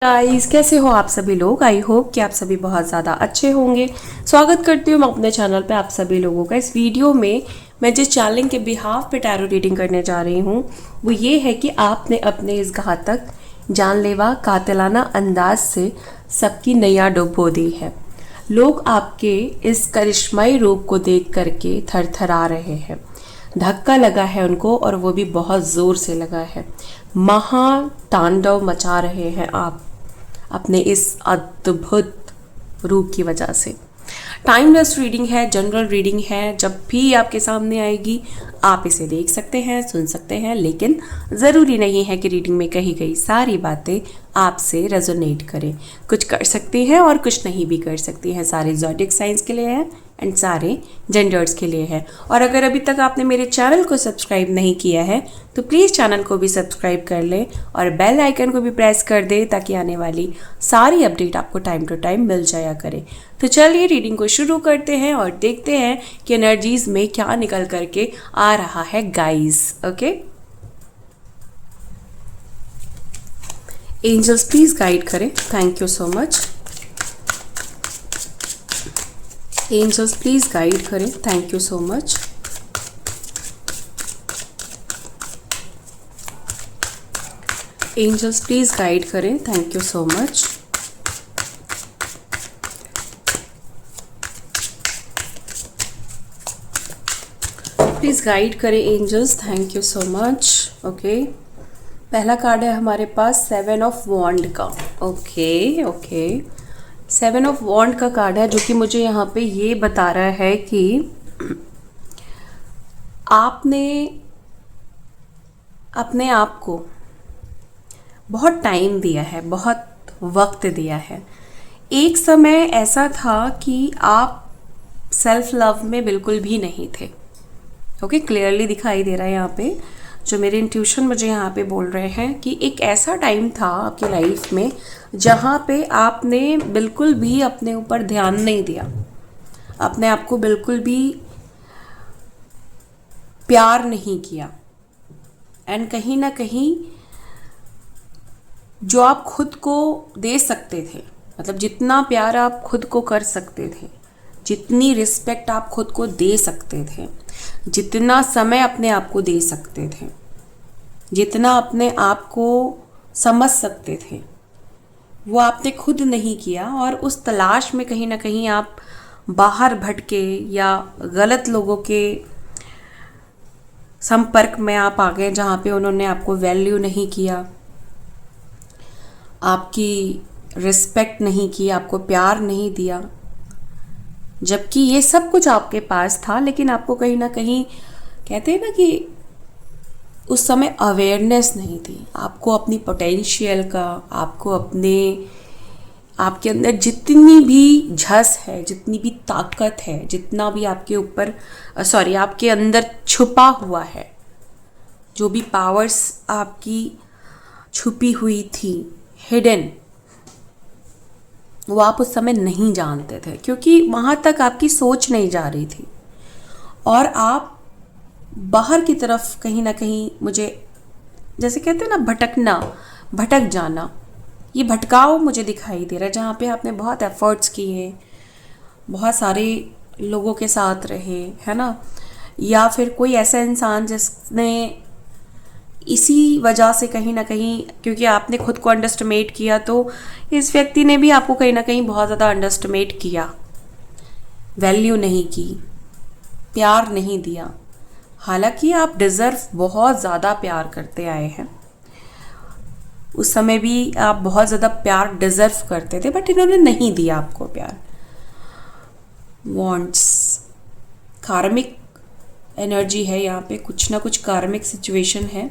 Guys, कैसे हो आप सभी लोग। आई होप कि आप सभी बहुत ज़्यादा अच्छे होंगे। स्वागत करती हूँ मैं अपने चैनल पे आप सभी लोगों का। इस वीडियो में मैं जिस चैनल के बिहाफ पे टैरो रीडिंग करने जा रही हूँ वो ये है कि आपने अपने इस घातक, जानलेवा, कातिलाना अंदाज से सबकी नैया डुबो दी है। लोग आपके इस करिश्माई रूप को देख करके थरथरा रहे हैं। धक्का लगा है उनको और वो भी बहुत ज़ोर से लगा है। महातांडव मचा रहे हैं आप अपने इस अद्भुत रूप की वजह से। टाइमलेस रीडिंग है, जनरल रीडिंग है, जब भी आपके सामने आएगी आप इसे देख सकते हैं, सुन सकते हैं, लेकिन ज़रूरी नहीं है कि रीडिंग में कही गई सारी बातें आपसे रेजोनेट करें। कुछ कर सकती हैं और कुछ नहीं भी कर सकती हैं। सारे ज़ोडिक साइंस के लिए है एंड सारे जेंडर्स के लिए है। और अगर अभी तक आपने मेरे चैनल को सब्सक्राइब नहीं किया है तो प्लीज़ चैनल को भी सब्सक्राइब कर लें और बेल आइकन को भी प्रेस कर दें ताकि आने वाली सारी अपडेट आपको टाइम टू टाइम मिल जाया करे। तो चलिए रीडिंग को शुरू करते हैं और देखते हैं कि एनर्जीज में क्या निकल करके आ रहा है guys. Okay, angels please guide करें। Thank you so much. Angels please guide करें। Thank you so much. Angels please guide करें। Thank you so much. Please guide करें angels. Thank you so much. Okay, पहला card है हमारे पास 7 of वॉन्ड का। Okay, 7 of वॉन्ड का card है जो कि मुझे यहाँ पे ये बता रहा है कि आपने अपने आप को बहुत टाइम दिया है, बहुत वक्त दिया है। एक समय ऐसा था कि आप सेल्फ लव में बिल्कुल भी नहीं थे। ओके, क्लियरली दिखाई दे रहा है यहाँ पे। जो मेरे इंट्यूशन मुझे यहाँ पे बोल रहे हैं कि एक ऐसा टाइम था आपकी लाइफ में जहाँ पे आपने बिल्कुल भी अपने ऊपर ध्यान नहीं दिया, अपने आप को बिल्कुल भी प्यार नहीं किया एंड कहीं ना कहीं जो आप खुद को दे सकते थे, मतलब जितना प्यार आप खुद को कर सकते थे, जितनी रिस्पेक्ट आप खुद को दे सकते थे, जितना समय अपने आप को दे सकते थे, जितना अपने आप को समझ सकते थे, वो आपने खुद नहीं किया। और उस तलाश में कहीं ना कहीं आप बाहर भटके या गलत लोगों के संपर्क में आप आ गए जहाँ पे उन्होंने आपको वैल्यू नहीं किया, आपकी रिस्पेक्ट नहीं की, आपको प्यार नहीं दिया, जबकि ये सब कुछ आपके पास था। लेकिन आपको कहीं ना कहीं, कहते हैं ना कि उस समय अवेयरनेस नहीं थी आपको अपनी पोटेंशियल का, आपको आपके अंदर जितनी भी झस है, जितनी भी ताकत है, जितना भी आपके ऊपर आपके अंदर छुपा हुआ है, जो भी पावर्स आपकी छुपी हुई थी, हिडन, वो आप उस समय नहीं जानते थे क्योंकि वहाँ तक आपकी सोच नहीं जा रही थी और आप बाहर की तरफ कहीं ना कहीं, मुझे जैसे कहते हैं ना भटक जाना, ये भटकाव मुझे दिखाई दे रहा है जहाँ पे आपने बहुत एफर्ट्स किए, बहुत सारे लोगों के साथ रहे, है ना, या फिर कोई ऐसा इंसान जिसने इसी वजह से कहीं ना कहीं, क्योंकि आपने खुद को अंडरस्टिमेट किया तो इस व्यक्ति ने भी आपको कहीं ना कहीं बहुत ज़्यादा अंडरस्टिमेट किया, वैल्यू नहीं की, प्यार नहीं दिया। हालांकि आप डिज़र्व बहुत ज़्यादा प्यार करते आए हैं, उस समय भी आप बहुत ज़्यादा प्यार डिज़र्व करते थे, बट इन्होंने नहीं दिया आपको प्यार। वॉन्ट्स, कार्मिक एनर्जी है यहाँ पे, कुछ ना कुछ कार्मिक सिचुएशन है,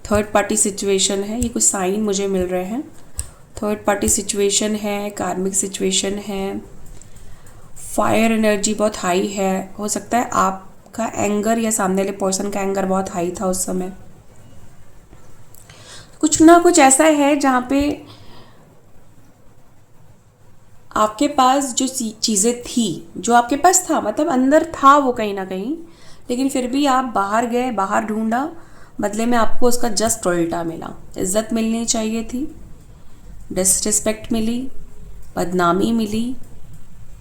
थर्ड पार्टी सिचुएशन है, ये कुछ साइन मुझे मिल रहे हैं। थर्ड पार्टी सिचुएशन है, कार्मिक सिचुएशन है, फायर एनर्जी बहुत हाई है। हो सकता है आपका एंगर या सामने वाले पर्सन का एंगर बहुत हाई था उस समय। कुछ ना कुछ ऐसा है जहाँ पे आपके पास जो चीज़ें थी, जो आपके पास था, मतलब अंदर था वो कहीं ना कहीं, लेकिन फिर भी आप बाहर गए, बाहर ढूंढा, बदले में आपको उसका जस्ट उल्टा मिला। इज्जत मिलनी चाहिए थी, डिसरिस्पेक्ट मिली, बदनामी मिली,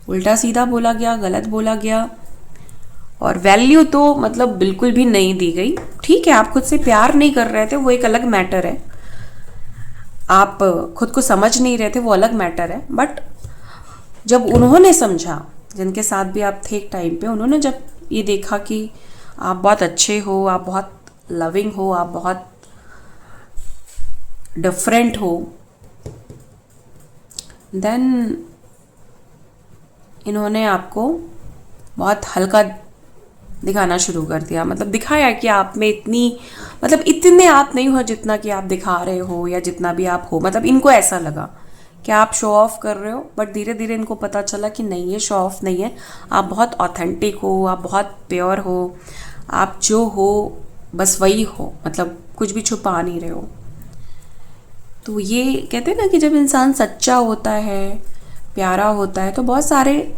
उल्टा सीधा बोला गया, गलत बोला गया, और वैल्यू तो मतलब बिल्कुल भी नहीं दी गई। ठीक है, आप खुद से प्यार नहीं कर रहे थे, वो एक अलग मैटर है, आप खुद को समझ नहीं रहे थे, वो अलग मैटर है। बट जब उन्होंने समझा, जिनके साथ भी आप थे एक टाइम पे, उन्होंने जब ये देखा कि आप बहुत अच्छे हो, आप बहुत लविंग हो, आप बहुत डिफरेंट हो, देन इन्होंने आपको बहुत हल्का दिखाना शुरू कर दिया। मतलब दिखाया कि आप में इतनी, मतलब इतने आप नहीं हो जितना कि आप दिखा रहे हो, या जितना भी आप हो। मतलब इनको ऐसा लगा कि आप शो ऑफ कर रहे हो, बट धीरे धीरे इनको पता चला कि नहीं, ये शो ऑफ नहीं है, आप बहुत ऑथेंटिक हो, आप बहुत प्योर हो, आप जो हो बस वही हो, मतलब कुछ भी छुपा नहीं रहे हो। तो ये कहते हैं ना कि जब इंसान सच्चा होता है, प्यारा होता है, तो बहुत सारे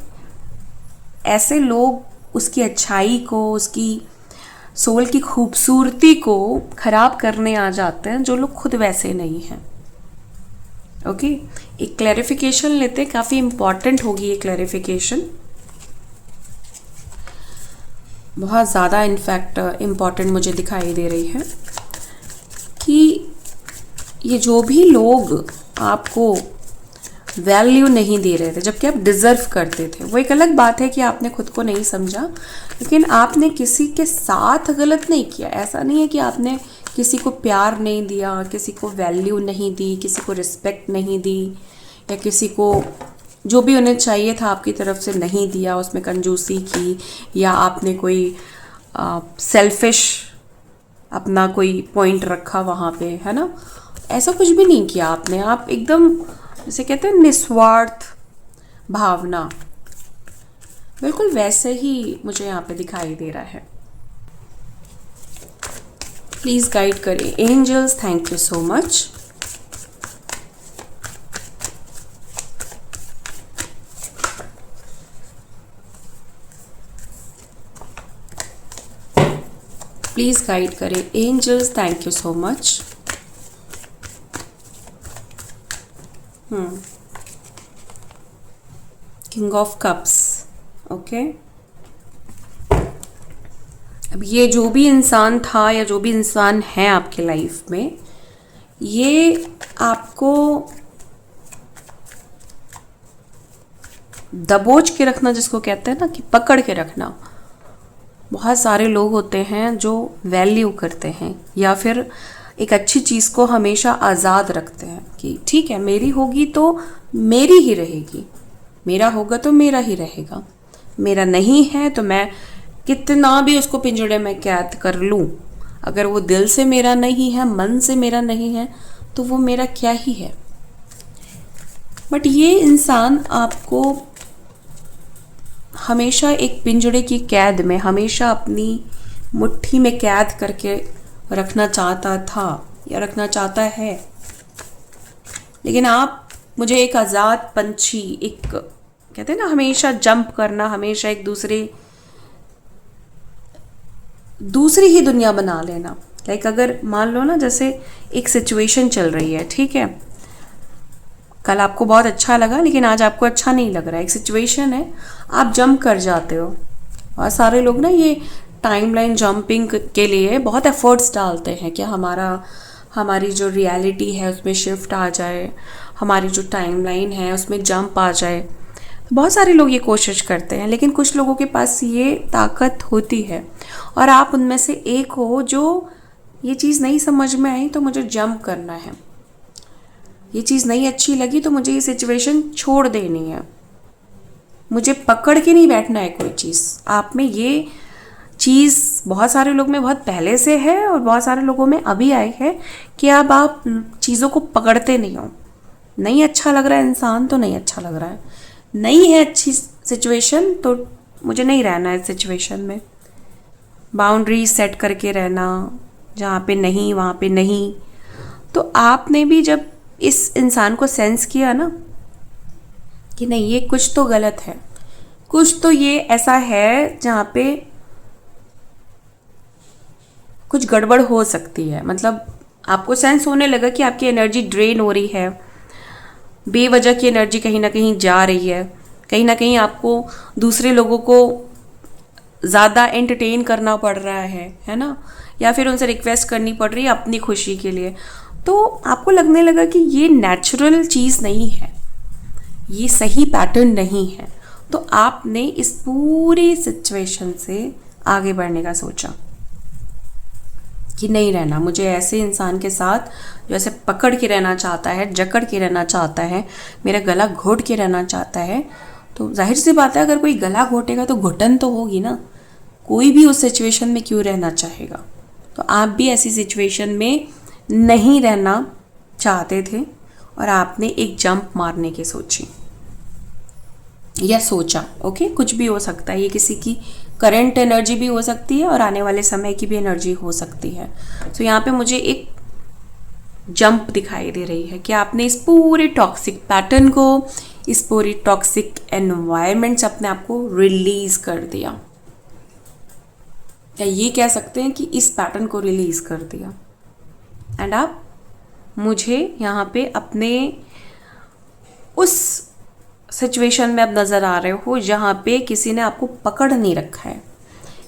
ऐसे लोग उसकी अच्छाई को, उसकी सोल की खूबसूरती को खराब करने आ जाते हैं, जो लोग खुद वैसे नहीं हैं। ओके, एक क्लैरिफिकेशन लेते हैं, काफ़ी इम्पॉर्टेंट होगी ये क्लैरिफिकेशन, बहुत ज़्यादा इनफैक्ट इम्पॉर्टेंट मुझे दिखाई दे रही है कि ये जो भी लोग आपको वैल्यू नहीं दे रहे थे जबकि आप डिज़र्व करते थे, वो एक अलग बात है कि आपने खुद को नहीं समझा, लेकिन आपने किसी के साथ गलत नहीं किया। ऐसा नहीं है कि आपने किसी को प्यार नहीं दिया, किसी को वैल्यू नहीं दी, किसी को रिस्पेक्ट नहीं दी, या किसी को जो भी उन्हें चाहिए था आपकी तरफ से नहीं दिया, उसमें कंजूसी की, या आपने कोई सेल्फिश अपना कोई पॉइंट रखा वहाँ पे, है ना। ऐसा कुछ भी नहीं किया आपने। आप एकदम, जैसे कहते हैं निस्वार्थ भावना, बिल्कुल वैसे ही मुझे यहाँ पे दिखाई दे रहा है। प्लीज़ गाइड करें angels, thank you so much. Please guide करें angels, thank you so much. King of cups, okay. अब ये जो भी इंसान था या जो भी इंसान है आपके लाइफ में, ये आपको दबोच के रखना, जिसको कहते हैं ना कि पकड़ के रखना। बहुत सारे लोग होते हैं जो वैल्यू करते हैं या फिर एक अच्छी चीज़ को हमेशा आज़ाद रखते हैं कि ठीक है, मेरी होगी तो मेरी ही रहेगी, मेरा होगा तो मेरा ही रहेगा, मेरा नहीं है तो मैं कितना भी उसको पिंजड़े में कैद कर लूँ, अगर वो दिल से मेरा नहीं है, मन से मेरा नहीं है, तो वो मेरा क्या ही है। बट ये इंसान आपको हमेशा एक पिंजड़े की कैद में, हमेशा अपनी मुट्ठी में कैद करके रखना चाहता था या रखना चाहता है। लेकिन आप मुझे एक आज़ाद पंछी, एक कहते हैं ना हमेशा जंप करना, हमेशा एक दूसरी ही दुनिया बना लेना। लाइक अगर मान लो ना, जैसे एक सिचुएशन चल रही है, ठीक है, कल आपको बहुत अच्छा लगा लेकिन आज आपको अच्छा नहीं लग रहा है, एक सिचुएशन है, आप जंप कर जाते हो। और सारे लोग ना ये टाइमलाइन जंपिंग के लिए बहुत एफर्ट्स डालते हैं कि हमारी जो रियलिटी है उसमें शिफ्ट आ जाए, हमारी जो टाइमलाइन है उसमें जंप आ जाए। बहुत सारे लोग ये कोशिश करते हैं, लेकिन कुछ लोगों के पास ये ताकत होती है और आप उनमें से एक हो जो ये चीज़ नहीं समझ में आई तो मुझे जंप करना है, ये चीज़ नहीं अच्छी लगी तो मुझे ये सिचुएशन छोड़ देनी है, मुझे पकड़ के नहीं बैठना है कोई चीज़। आप में ये चीज़ बहुत सारे लोग में बहुत पहले से है और बहुत सारे लोगों में अभी आई है कि अब आप चीज़ों को पकड़ते नहीं हो। नहीं अच्छा लग रहा है इंसान तो नहीं अच्छा लग रहा है, नहीं है अच्छी सिचुएशन तो मुझे नहीं रहना है सिचुएशन में। बाउंड्री सेट करके रहना, जहाँ पे नहीं वहाँ पे नहीं। तो आपने भी जब इस इंसान को सेंस किया ना कि नहीं ये कुछ तो गलत है, कुछ तो ये ऐसा है जहाँ पे कुछ गड़बड़ हो सकती है, मतलब आपको सेंस होने लगा कि आपकी एनर्जी ड्रेन हो रही है, बेवजह की एनर्जी कहीं ना कहीं जा रही है, कहीं ना कहीं आपको दूसरे लोगों को ज़्यादा एंटरटेन करना पड़ रहा है ना, या फिर उनसे रिक्वेस्ट करनी पड़ रही है अपनी खुशी के लिए, तो आपको लगने लगा कि ये नेचुरल चीज़ नहीं है, ये सही पैटर्न नहीं है। तो आपने इस पूरी सिचुएशन से आगे बढ़ने का सोचा कि नहीं रहना मुझे ऐसे इंसान के साथ जो ऐसे पकड़ के रहना चाहता है, जकड़ के रहना चाहता है, मेरा गला घोट के रहना चाहता है। तो जाहिर सी बात है, अगर कोई गला घोटेगा तो घुटन तो होगी ना, कोई भी उस सिचुएशन में क्यों रहना चाहेगा। तो आप भी ऐसी सिचुएशन में नहीं रहना चाहते थे और आपने एक जंप मारने की सोची या सोचा। ओके, कुछ भी हो सकता है, ये किसी की करंट एनर्जी भी हो सकती है और आने वाले समय की भी एनर्जी हो सकती है। तो यहाँ पे मुझे एक जंप दिखाई दे रही है कि आपने इस पूरे टॉक्सिक पैटर्न को, इस पूरी टॉक्सिक एनवायरनमेंट से अपने आप को रिलीज कर दिया, या ये कह सकते हैं कि इस पैटर्न को रिलीज कर दिया। एंड आप मुझे यहाँ पे अपने उस सिचुएशन में अब नज़र आ रहे हो जहाँ पे किसी ने आपको पकड़ नहीं रखा है,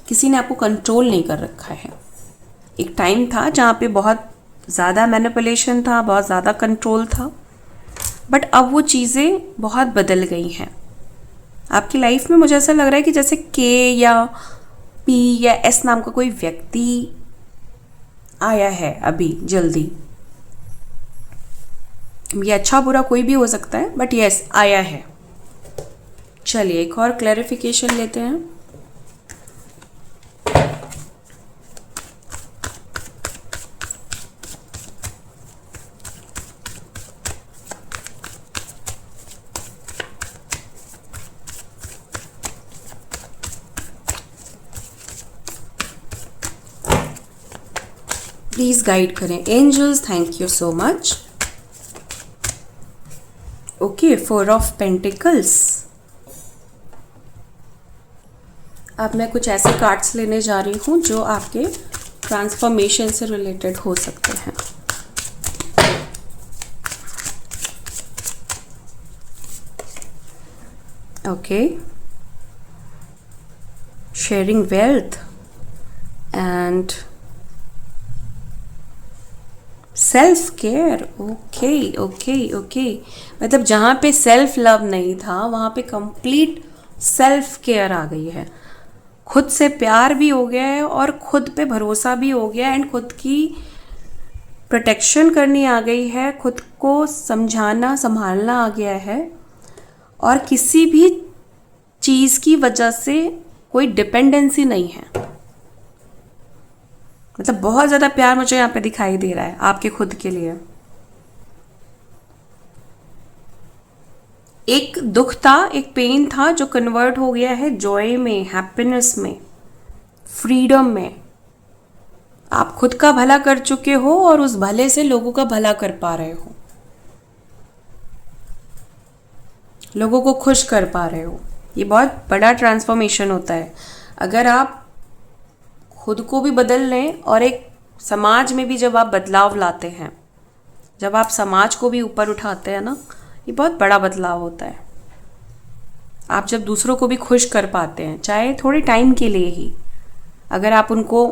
किसी ने आपको कंट्रोल नहीं कर रखा है। एक टाइम था जहाँ पे बहुत ज़्यादा मैनिपुलेशन था, बहुत ज़्यादा कंट्रोल था, बट अब वो चीज़ें बहुत बदल गई हैं आपकी लाइफ में। मुझे ऐसा लग रहा है कि जैसे के या पी या एस नाम का कोई व्यक्ति आया है अभी जल्दी, ये अच्छा बुरा कोई भी हो सकता है, बट यस आया है। चलिए एक और क्लैरिफिकेशन लेते हैं। प्लीज गाइड करें angels, thank you so much. Okay, 4 of pentacles. अब मैं कुछ ऐसे कार्ड्स लेने जा रही हूँ जो आपके ट्रांसफॉर्मेशन से रिलेटेड हो सकते हैं। Okay, sharing wealth and self care. Okay okay okay, मतलब जहाँ पे सेल्फ लव नहीं था वहाँ पे कंप्लीट सेल्फ केयर आ गई है। खुद से प्यार भी हो गया है और खुद पे भरोसा भी हो गया है, एंड खुद की प्रोटेक्शन करनी आ गई है, खुद को समझाना संभालना आ गया है, और किसी भी चीज़ की वजह से कोई डिपेंडेंसी नहीं है। मतलब बहुत ज़्यादा प्यार मुझे यहाँ पे दिखाई दे रहा है आपके खुद के लिए। एक दुख था, एक पेन था जो कन्वर्ट हो गया है जॉय में, हैप्पीनेस में, फ्रीडम में। आप खुद का भला कर चुके हो और उस भले से लोगों का भला कर पा रहे हो, लोगों को खुश कर पा रहे हो। ये बहुत बड़ा ट्रांसफॉर्मेशन होता है अगर आप खुद को भी बदल लें और एक समाज में भी जब आप बदलाव लाते हैं, जब आप समाज को भी ऊपर उठाते हैं ना, ये बहुत बड़ा बदलाव होता है। आप जब दूसरों को भी खुश कर पाते हैं, चाहे थोड़े टाइम के लिए ही, अगर आप उनको,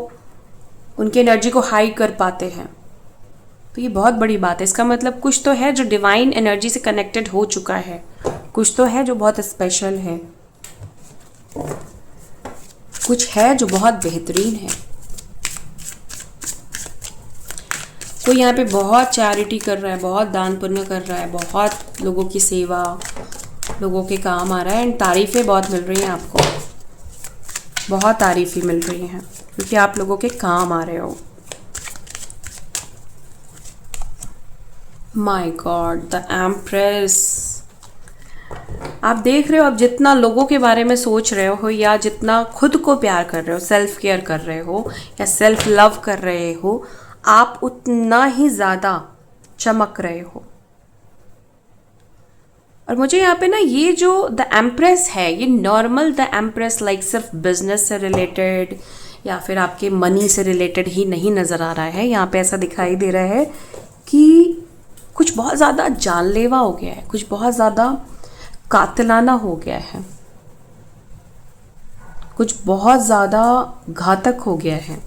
उनकी एनर्जी को हाई कर पाते हैं, तो ये बहुत बड़ी बात है। इसका मतलब कुछ तो है जो डिवाइन एनर्जी से कनेक्टेड हो चुका है, कुछ तो है जो बहुत स्पेशल है, कुछ है जो बहुत बेहतरीन है। कोई यहाँ पे बहुत चैरिटी कर रहा है, बहुत दान पुण्य कर रहा है, बहुत लोगों की सेवा, लोगों के काम आ रहा है, एंड तारीफ़ें बहुत मिल रही हैं आपको, बहुत तारीफ़ें मिल रही हैं क्योंकि आप लोगों के काम आ रहे हो। My God, the empress. आप देख रहे हो, अब जितना लोगों के बारे में सोच रहे हो या जितना खुद को प्यार कर रहे हो, सेल्फ केयर कर रहे हो या सेल्फ लव कर रहे हो, आप उतना ही ज़्यादा चमक रहे हो। और मुझे यहाँ पे ना ये जो द एम्प्रेस है, ये नॉर्मल द एम्प्रेस लाइक सिर्फ बिजनेस से रिलेटेड या फिर आपके मनी से रिलेटेड ही नहीं नज़र आ रहा है। यहाँ पे ऐसा दिखाई दे रहा है कि कुछ कुछ बहुत ज़्यादा जानलेवा हो गया है, कुछ बहुत ज़्यादा कातिलाना हो गया है, कुछ बहुत ज़्यादा घातक हो गया है।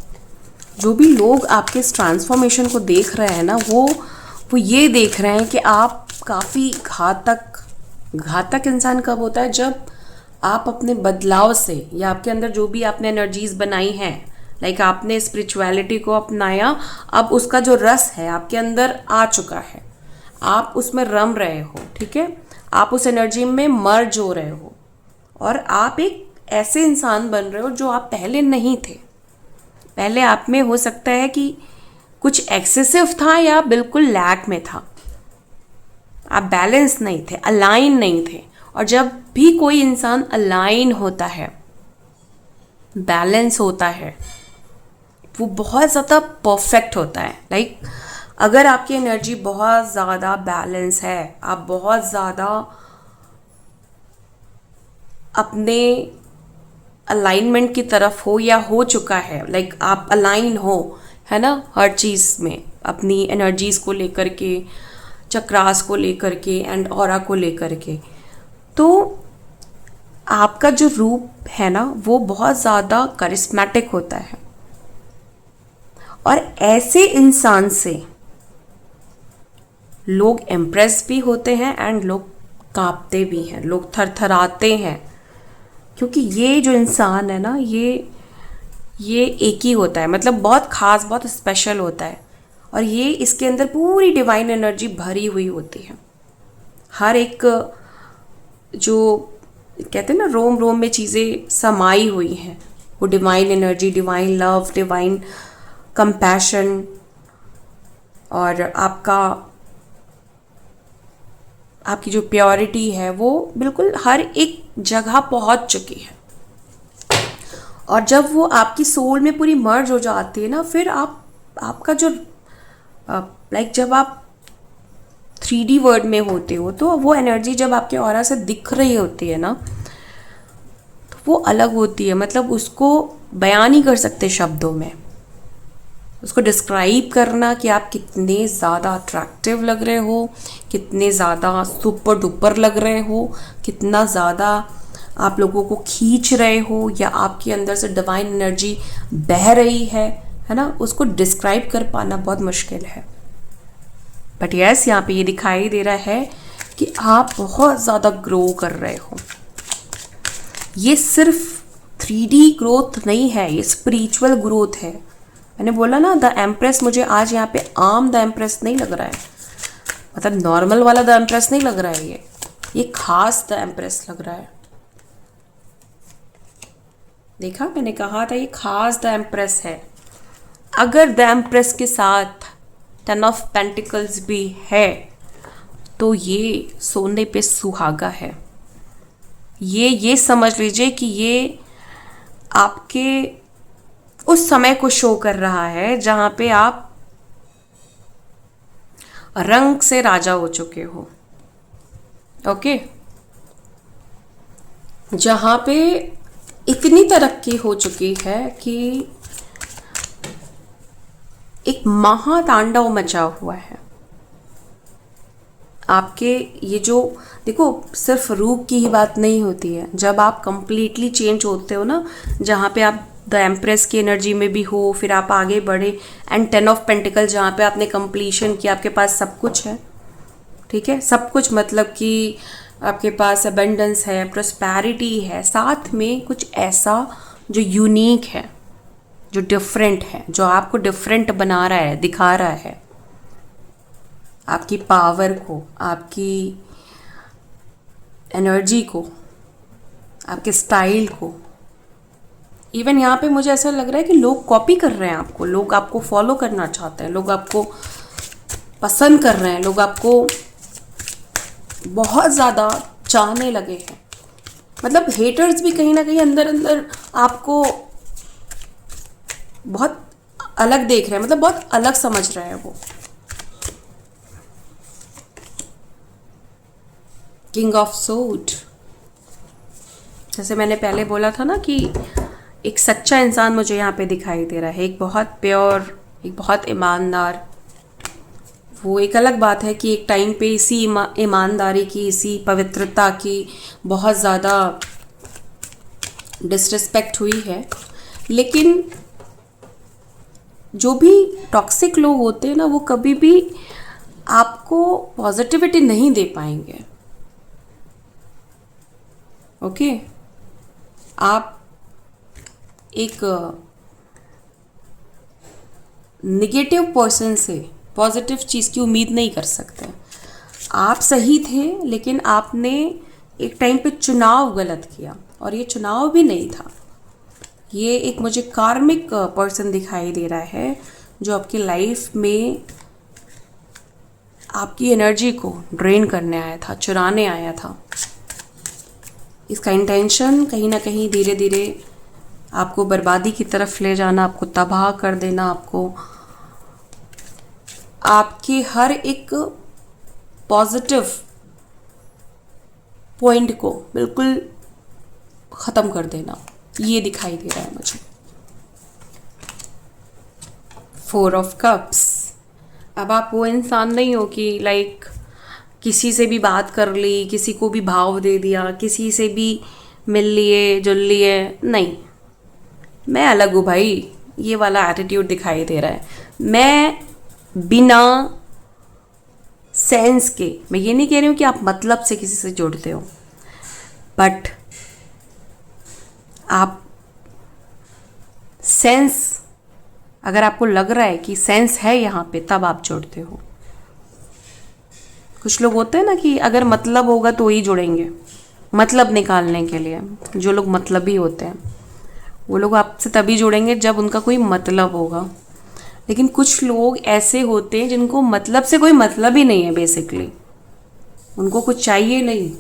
जो भी लोग आपके इस ट्रांसफॉर्मेशन को देख रहे हैं ना, वो ये देख रहे हैं कि आप काफ़ी घातक इंसान कब होता है, जब आप अपने बदलाव से या आपके अंदर जो भी आपने एनर्जीज बनाई हैं, लाइक आपने स्पिरिचुअलिटी को अपनाया, अब उसका जो रस है आपके अंदर आ चुका है, आप उसमें रम रहे हो, ठीक है, आप उस एनर्जी में मर्ज हो रहे हो और आप एक ऐसे इंसान बन रहे हो जो आप पहले नहीं थे। पहले आप में हो सकता है कि कुछ एक्सेसिव था या बिल्कुल लैक में था, आप बैलेंस नहीं थे, अलाइन नहीं थे। और जब भी कोई इंसान अलाइन होता है, बैलेंस होता है, वो बहुत ज़्यादा परफेक्ट होता है। लाइक अगर आपकी एनर्जी बहुत ज़्यादा बैलेंस है, आप बहुत ज़्यादा अपने अलाइनमेंट की तरफ हो या हो चुका है, लाइक आप अलाइन हो, है ना, हर चीज़ में, अपनी एनर्जीज़ को लेकर के, चक्रास को लेकर के एंड ऑरा को लेकर के, तो आपका जो रूप है ना वो बहुत ज़्यादा करिश्मेटिक होता है। और ऐसे इंसान से लोग इम्प्रेस भी होते हैं एंड लोग कांपते भी हैं, लोग थरथराते हैं, क्योंकि ये जो इंसान है ना, ये एक ही होता है, मतलब बहुत ख़ास, बहुत स्पेशल होता है। और ये इसके अंदर पूरी डिवाइन एनर्जी भरी हुई होती है। हर एक जो कहते हैं ना, रोम रोम में चीज़ें समाई हुई हैं, वो divine energy, divine love, divine compassion, और आपकी जो प्योरिटी है वो बिल्कुल हर एक जगह पहुंच चुकी है। और जब वो आपकी सोल में पूरी मर्ज हो जाती है ना, फिर आपका जो लाइक जब आप 3D वर्ल्ड में होते हो, तो वो एनर्जी जब आपके ऑरा से दिख रही होती है ना, तो वो अलग होती है। मतलब उसको बयान नहीं कर सकते शब्दों में, उसको डिस्क्राइब करना कि आप कितने ज़्यादा अट्रैक्टिव लग रहे हो, कितने ज़्यादा सुपर डुपर लग रहे हो, कितना ज़्यादा आप लोगों को खींच रहे हो, या आपके अंदर से डिवाइन एनर्जी बह रही है ना, उसको डिस्क्राइब कर पाना बहुत मुश्किल है। बट यस, यहाँ पे ये दिखाई दे रहा है कि आप बहुत ज़्यादा ग्रो कर रहे हो। ये सिर्फ 3D ग्रोथ नहीं है, ये स्पिरिचुअल ग्रोथ है। मैंने बोला ना, द एम्प्रेस मुझे आज यहाँ पे आम द एम्प्रेस नहीं लग रहा है, मतलब नॉर्मल वाला द एम्प्रेस नहीं लग रहा है, ये खास द एम्प्रेस लग रहा है। देखा, मैंने कहा था ये खास द एम्प्रेस है। अगर द एम्प्रेस के साथ 10 ऑफ पेंटिकल्स भी है तो ये सोने पे सुहागा है। ये समझ लीजिए कि ये आपके उस समय को शो कर रहा है जहाँ पे आप रंग से राजा हो चुके हो, ओके, जहाँ पे इतनी तरक्की हो चुकी है कि एक महातांडव मचा हुआ है आपके। ये जो देखो, सिर्फ रूप की ही बात नहीं होती है, जब आप कंप्लीटली चेंज होते हो ना, जहाँ पे आप द एम्प्रेस की एनर्जी में भी हो, फिर आप आगे बढ़े, एंड 10 ऑफ पेंटिकल जहाँ पे आपने कंप्लीशन किया, आपके पास सब कुछ है, ठीक है, सब कुछ, मतलब कि आपके पास अबंडेंस है, प्रॉस्पेरिटी है, साथ में कुछ ऐसा जो यूनिक है, जो डिफरेंट है, जो आपको डिफरेंट बना रहा है, दिखा रहा है आपकी पावर को, आपकी एनर्जी को, आपके स्टाइल को। इवन यहाँ पे मुझे ऐसा लग रहा है कि लोग कॉपी कर रहे हैं आपको, लोग आपको फॉलो करना चाहते हैं, लोग आपको पसंद कर रहे हैं, लोग आपको बहुत ज़्यादा चाहने लगे हैं। मतलब हेटर्स भी कहीं ना कहीं अंदर अंदर आपको बहुत अलग देख रहे हैं, मतलब बहुत अलग समझ रहे हैं वो। किंग ऑफ सोड, जैसे मैंने पहले बोला था ना कि एक सच्चा इंसान मुझे यहाँ पे दिखाई दे रहा है, एक बहुत प्योर, एक बहुत ईमानदार, वो एक अलग बात है कि एक टाइम पे इसी ईमानदारी की, इसी पवित्रता की बहुत ज़्यादा डिसरिस्पेक्ट हुई है। लेकिन जो भी टॉक्सिक लोग होते हैं ना, वो कभी भी आपको पॉजिटिविटी नहीं दे पाएंगे। ओके, आप एक निगेटिव पर्सन से पॉजिटिव चीज़ की उम्मीद नहीं कर सकते। आप सही थे, लेकिन आपने एक टाइम पे चुनाव गलत किया, और ये चुनाव भी नहीं था। ये एक मुझे कार्मिक पर्सन दिखाई दे रहा है जो आपकी लाइफ में आपकी एनर्जी को ड्रेन करने आया था, चुराने आया था। इसका इंटेंशन कहीं ना कहीं धीरे धीरे आपको बर्बादी की तरफ ले जाना, आपको तबाह कर देना, आपको आपके हर एक पॉजिटिव पॉइंट को बिल्कुल ख़त्म कर देना, ये दिखाई दे रहा है मुझे। 4 ऑफ कप्स। अब आप वो इंसान नहीं हो कि लाइक किसी से भी बात कर ली, किसी को भी भाव दे दिया, किसी से भी मिल लिए जुल लिए, नहीं, मैं अलग हूँ भाई, ये वाला एटीट्यूड दिखाई दे रहा है। मैं बिना सेंस के, मैं ये नहीं कह रही हूँ कि आप मतलब से किसी से जुड़ते हो, बट आप सेंस, अगर आपको लग रहा है कि सेंस है यहाँ पे, तब आप जुड़ते हो। कुछ लोग होते हैं ना कि अगर मतलब होगा तो ही जुड़ेंगे, मतलब निकालने के लिए। जो लोग मतलबी होते हैं वो लोग आपसे तभी जुड़ेंगे जब उनका कोई मतलब होगा। लेकिन कुछ लोग ऐसे होते हैं जिनको मतलब से कोई मतलब ही नहीं है, बेसिकली उनको कुछ चाहिए नहीं,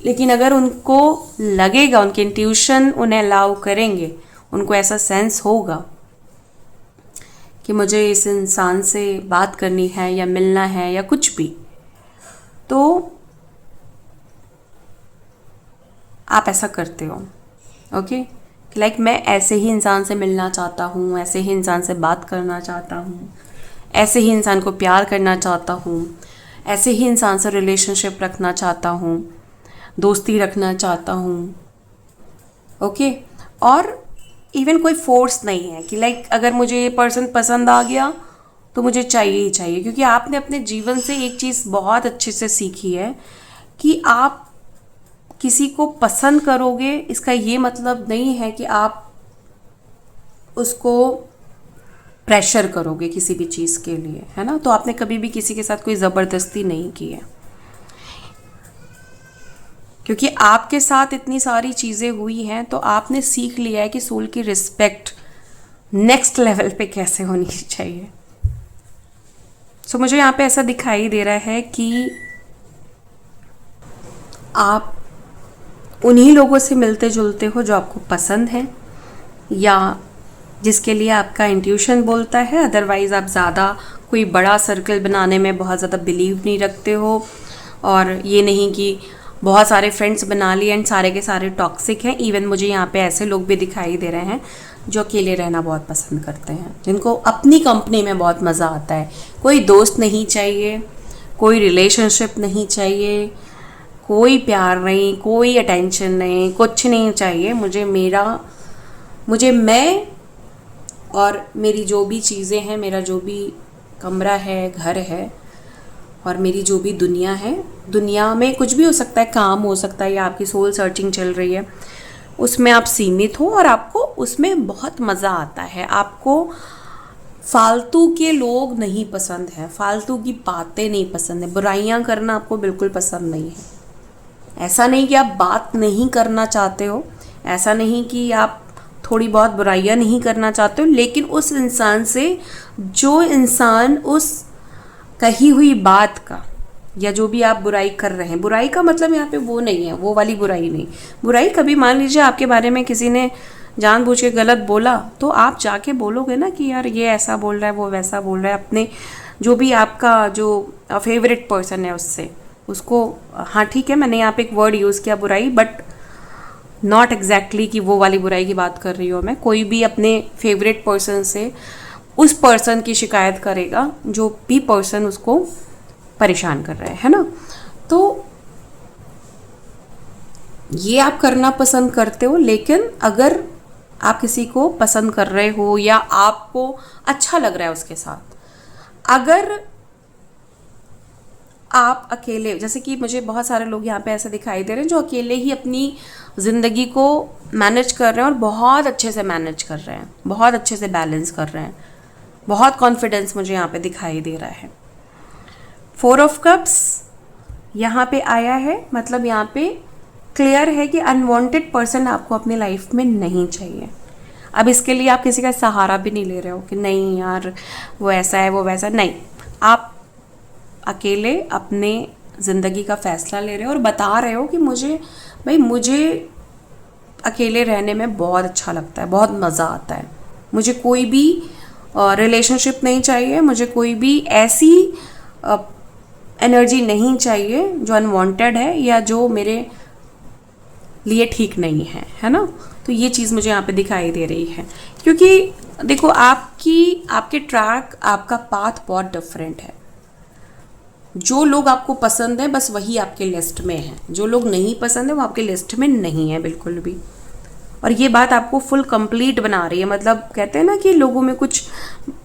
लेकिन अगर उनको लगेगा, उनके इंट्यूशन उन्हें अलाउ करेंगे, उनको ऐसा सेंस होगा कि मुझे इस इंसान से बात करनी है या मिलना है या कुछ भी, तो आप ऐसा करते हो। ओके, लाइक मैं ऐसे ही इंसान से मिलना चाहता हूँ, ऐसे ही इंसान से बात करना चाहता हूँ, ऐसे ही इंसान को प्यार करना चाहता हूँ, ऐसे ही इंसान से रिलेशनशिप रखना चाहता हूँ, दोस्ती रखना चाहता हूँ। ओके, और इवन कोई फोर्स नहीं है कि लाइक अगर मुझे ये पर्सन पसंद आ गया तो मुझे चाहिए ही चाहिए, क्योंकि आपने अपने जीवन से एक चीज़ बहुत अच्छे से सीखी है कि आप किसी को पसंद करोगे, इसका ये मतलब नहीं है कि आप उसको प्रेशर करोगे किसी भी चीज़ के लिए, है ना। तो आपने कभी भी किसी के साथ कोई ज़बरदस्ती नहीं की है, क्योंकि आपके साथ इतनी सारी चीज़ें हुई हैं, तो आपने सीख लिया है कि सोल की रिस्पेक्ट नेक्स्ट लेवल पे कैसे होनी चाहिए। सो मुझे यहाँ पे ऐसा दिखाई दे रहा है कि आप उन्हीं लोगों से मिलते जुलते हो जो आपको पसंद है या जिसके लिए आपका इंट्यूशन बोलता है। अदरवाइज़ आप ज़्यादा कोई बड़ा सर्कल बनाने में बहुत ज़्यादा बिलीव नहीं रखते हो, और ये नहीं कि बहुत सारे फ्रेंड्स बना लिए एंड सारे के सारे टॉक्सिक हैं। इवन मुझे यहाँ पे ऐसे लोग भी दिखाई दे रहे हैं जो अकेले रहना बहुत पसंद करते हैं, जिनको अपनी कंपनी में बहुत मज़ा आता है। कोई दोस्त नहीं चाहिए, कोई रिलेशनशिप नहीं चाहिए, कोई प्यार नहीं, कोई अटेंशन नहीं, कुछ नहीं चाहिए। मुझे मैं और मेरी जो भी चीज़ें हैं, मेरा जो भी कमरा है, घर है, और मेरी जो भी दुनिया है, दुनिया में कुछ भी हो सकता है, काम हो सकता है या आपकी सोल सर्चिंग चल रही है, उसमें आप सीमित हो और आपको उसमें बहुत मज़ा आता है। आपको फालतू के लोग नहीं पसंद हैं, फालतू की बातें नहीं पसंद है, बुराइयां करना आपको बिल्कुल पसंद नहीं है। ऐसा नहीं कि आप बात नहीं करना चाहते हो, ऐसा नहीं कि आप थोड़ी बहुत बुराइयां नहीं करना चाहते हो, लेकिन उस इंसान से, जो इंसान उस कही हुई बात का या जो भी आप बुराई कर रहे हैं, बुराई का मतलब यहाँ पे वो नहीं है, वो वाली बुराई नहीं। बुराई कभी मान लीजिए आपके बारे में किसी ने जानबूझ के गलत बोला, तो आप जाके बोलोगे ना कि यार ये ऐसा बोल रहा है, वो वैसा बोल रहा है, अपने जो भी आपका जो फेवरेट पर्सन है उससे, उसको, हाँ ठीक है मैंने यहाँ पे एक वर्ड यूज़ किया बुराई, बट नॉट एग्जैक्टली कि वो वाली बुराई की बात कर रही हूँ मैं। कोई भी अपने फेवरेट पर्सन से उस पर्सन की शिकायत करेगा जो भी पर्सन उसको परेशान कर रहा है ना। तो ये आप करना पसंद करते हो, लेकिन अगर आप किसी को पसंद कर रहे हो या आपको अच्छा लग रहा है उसके साथ, अगर आप अकेले, जैसे कि मुझे बहुत सारे लोग यहाँ पे ऐसे दिखाई दे रहे हैं जो अकेले ही अपनी ज़िंदगी को मैनेज कर रहे हैं और बहुत अच्छे से मैनेज कर रहे हैं, बहुत अच्छे से बैलेंस कर रहे हैं, बहुत कॉन्फिडेंस मुझे यहाँ पे दिखाई दे रहा है। 4 ऑफ कप्स यहाँ पे आया है, मतलब यहाँ पे क्लियर है कि अनवांटेड पर्सन आपको अपनी लाइफ में नहीं चाहिए। अब इसके लिए आप किसी का सहारा भी नहीं ले रहे हो कि नहीं यार वो ऐसा है वो वैसा, नहीं, आप अकेले अपने ज़िंदगी का फ़ैसला ले रहे हो और बता रहे हो कि मुझे अकेले रहने में बहुत अच्छा लगता है, बहुत मज़ा आता है, मुझे कोई भी रिलेशनशिप नहीं चाहिए, मुझे कोई भी ऐसी एनर्जी नहीं चाहिए जो अनवांटेड है या जो मेरे लिए ठीक नहीं है ना। तो ये चीज़ मुझे यहाँ पे दिखाई दे रही है, क्योंकि देखो आपके ट्रैक, आपका पाथ बहुत डिफरेंट है। जो लोग आपको पसंद है बस वही आपके लिस्ट में है, जो लोग नहीं पसंद है वो आपके लिस्ट में नहीं है बिल्कुल भी। और ये बात आपको फुल कंप्लीट बना रही है, मतलब कहते हैं ना कि लोगों में कुछ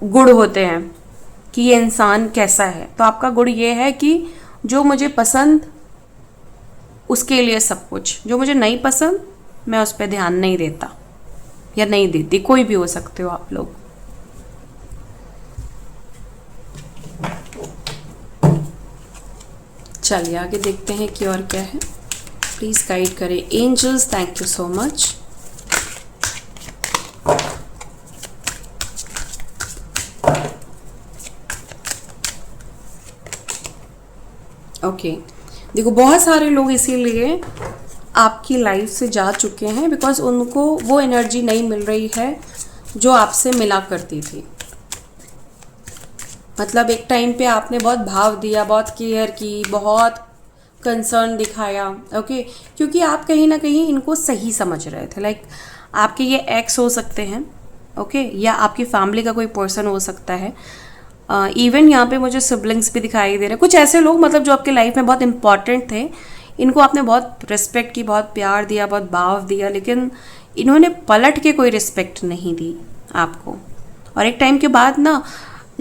गुण होते हैं कि ये इंसान कैसा है, तो आपका गुण ये है कि जो मुझे पसंद उसके लिए सब कुछ, जो मुझे नहीं पसंद मैं उस पर ध्यान नहीं देता या नहीं देती, कोई भी हो सकते हो आप लोग। चलिए आगे देखते हैं कि और क्या है। प्लीज़ गाइड करें angels, thank you so much. Okay, देखो बहुत सारे लोग इसीलिए आपकी लाइफ से जा चुके हैं बिकॉज उनको वो एनर्जी नहीं मिल रही है जो आपसे मिला करती थी। मतलब एक टाइम पे आपने बहुत भाव दिया, बहुत केयर की, बहुत कंसर्न दिखाया, ओके, क्योंकि आप कहीं ना कहीं इनको सही समझ रहे थे। लाइक आपके ये एक्स हो सकते हैं, ओके, या आपकी फैमिली का कोई पर्सन हो सकता है। इवन यहाँ पे मुझे सिबलिंग्स भी दिखाई दे रहे हैं, कुछ ऐसे लोग मतलब जो आपके लाइफ में बहुत इंपॉर्टेंट थे, इनको आपने बहुत रिस्पेक्ट की, बहुत प्यार दिया, बहुत भाव दिया, लेकिन इन्होंने पलट के कोई रिस्पेक्ट नहीं दी आपको। और एक टाइम के बाद ना,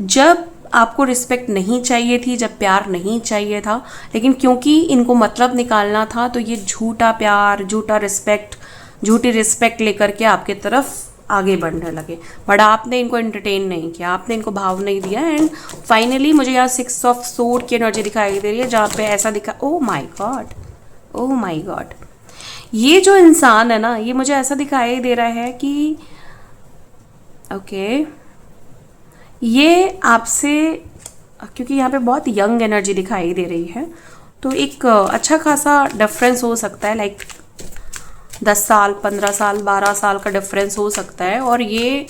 जब आपको रिस्पेक्ट नहीं चाहिए थी, जब प्यार नहीं चाहिए था, लेकिन क्योंकि इनको मतलब निकालना था तो ये झूठा प्यार, झूठा रिस्पेक्ट, झूठी रिस्पेक्ट लेकर के आपके तरफ आगे बढ़ने लगे। बट आपने इनको एंटरटेन नहीं किया, आपने इनको भाव नहीं दिया। एंड फाइनली मुझे यहाँ 6 ऑफ सोर्ड की एनर्जी दिखाई दे रही है, जहाँ पे ऐसा दिखा, oh my God, oh my God, ये जो इंसान है ना, ये मुझे ऐसा दिखाई दे रहा है कि ओके, ये आपसे, क्योंकि यहाँ पे बहुत यंग एनर्जी दिखाई दे रही है, तो एक अच्छा खासा डिफरेंस हो सकता है, लाइक 10 साल, 15 साल, 12 साल का डिफरेंस हो सकता है। और ये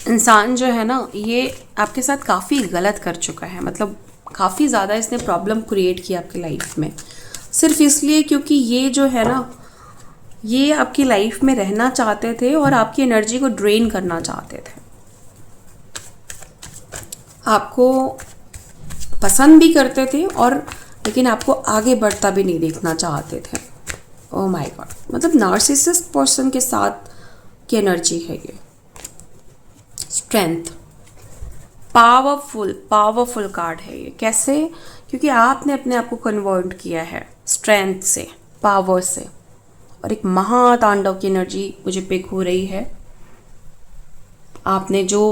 इंसान जो है ना, ये आपके साथ काफ़ी गलत कर चुका है, मतलब काफ़ी ज़्यादा इसने प्रॉब्लम क्रिएट की आपकी लाइफ में, सिर्फ इसलिए क्योंकि ये जो है ना, ये आपकी लाइफ में रहना चाहते थे और आपकी एनर्जी को ड्रेन करना चाहते थे। आपको पसंद भी करते थे और लेकिन आपको आगे बढ़ता भी नहीं देखना चाहते थे। ओह माय गॉड, मतलब नार्सिसिस्ट पर्सन के साथ की एनर्जी है ये। स्ट्रेंथ, पावरफुल कार्ड है ये। कैसे? क्योंकि आपने अपने आप को कन्वर्ट किया है स्ट्रेंथ से, पावर से, और एक महातांडव की एनर्जी मुझे पिक हो रही है। आपने जो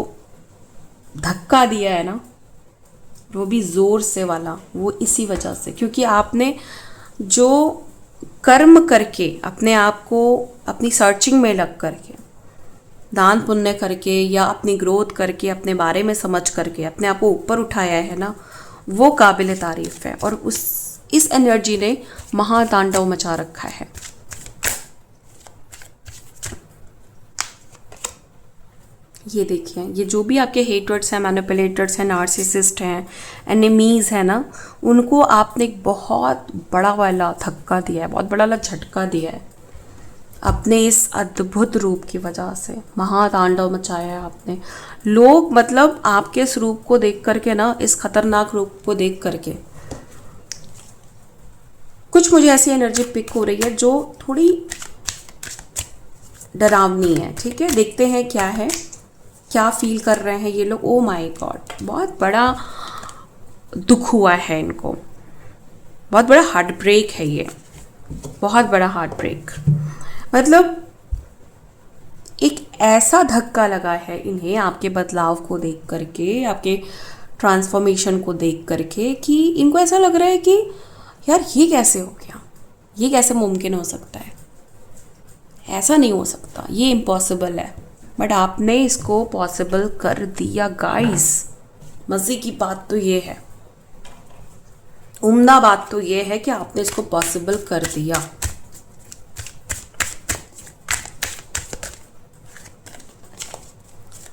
धक्का दिया है ना, वो भी जोर से वाला, वो इसी वजह से, क्योंकि आपने जो कर्म करके अपने आप को, अपनी सर्चिंग में लग करके, दान पुण्य करके या अपनी ग्रोथ करके, अपने बारे में समझ करके अपने आप को ऊपर उठाया है ना, वो काबिल तारीफ है। और इस एनर्जी ने महातांडव मचा रखा है। ये देखिए, ये जो भी आपके हेटर्स हैं, मैनिपुलेटर्स हैं, नार्सिसिस्ट हैं, एनिमीज़ हैं ना, उनको आपने एक बहुत बड़ा वाला धक्का दिया है, बहुत बड़ा वाला झटका दिया है। अपने इस अद्भुत रूप की वजह से महातांडव मचाया है आपने। लोग मतलब आपके इस रूप को देख करके ना, इस खतरनाक रूप को देख करके, कुछ मुझे ऐसी एनर्जी पिक हो रही है जो थोड़ी डरावनी है। ठीक है, देखते हैं क्या है, क्या फील कर रहे हैं ये लोग। ओ माय गॉड, बहुत बड़ा दुख हुआ है इनको, बहुत बड़ा हार्ट ब्रेक है ये, बहुत बड़ा हार्ट ब्रेक। मतलब एक ऐसा धक्का लगा है इन्हें आपके बदलाव को देख करके, आपके ट्रांसफॉर्मेशन को देख करके, कि इनको ऐसा लग रहा है कि यार ये कैसे हो गया, ये कैसे मुमकिन हो सकता है, ऐसा नहीं हो सकता, ये इम्पॉसिबल है। बट आपने इसको पॉसिबल कर दिया गाइस। मज़े की बात तो ये है, उम्दा बात तो ये है कि आपने इसको पॉसिबल कर दिया।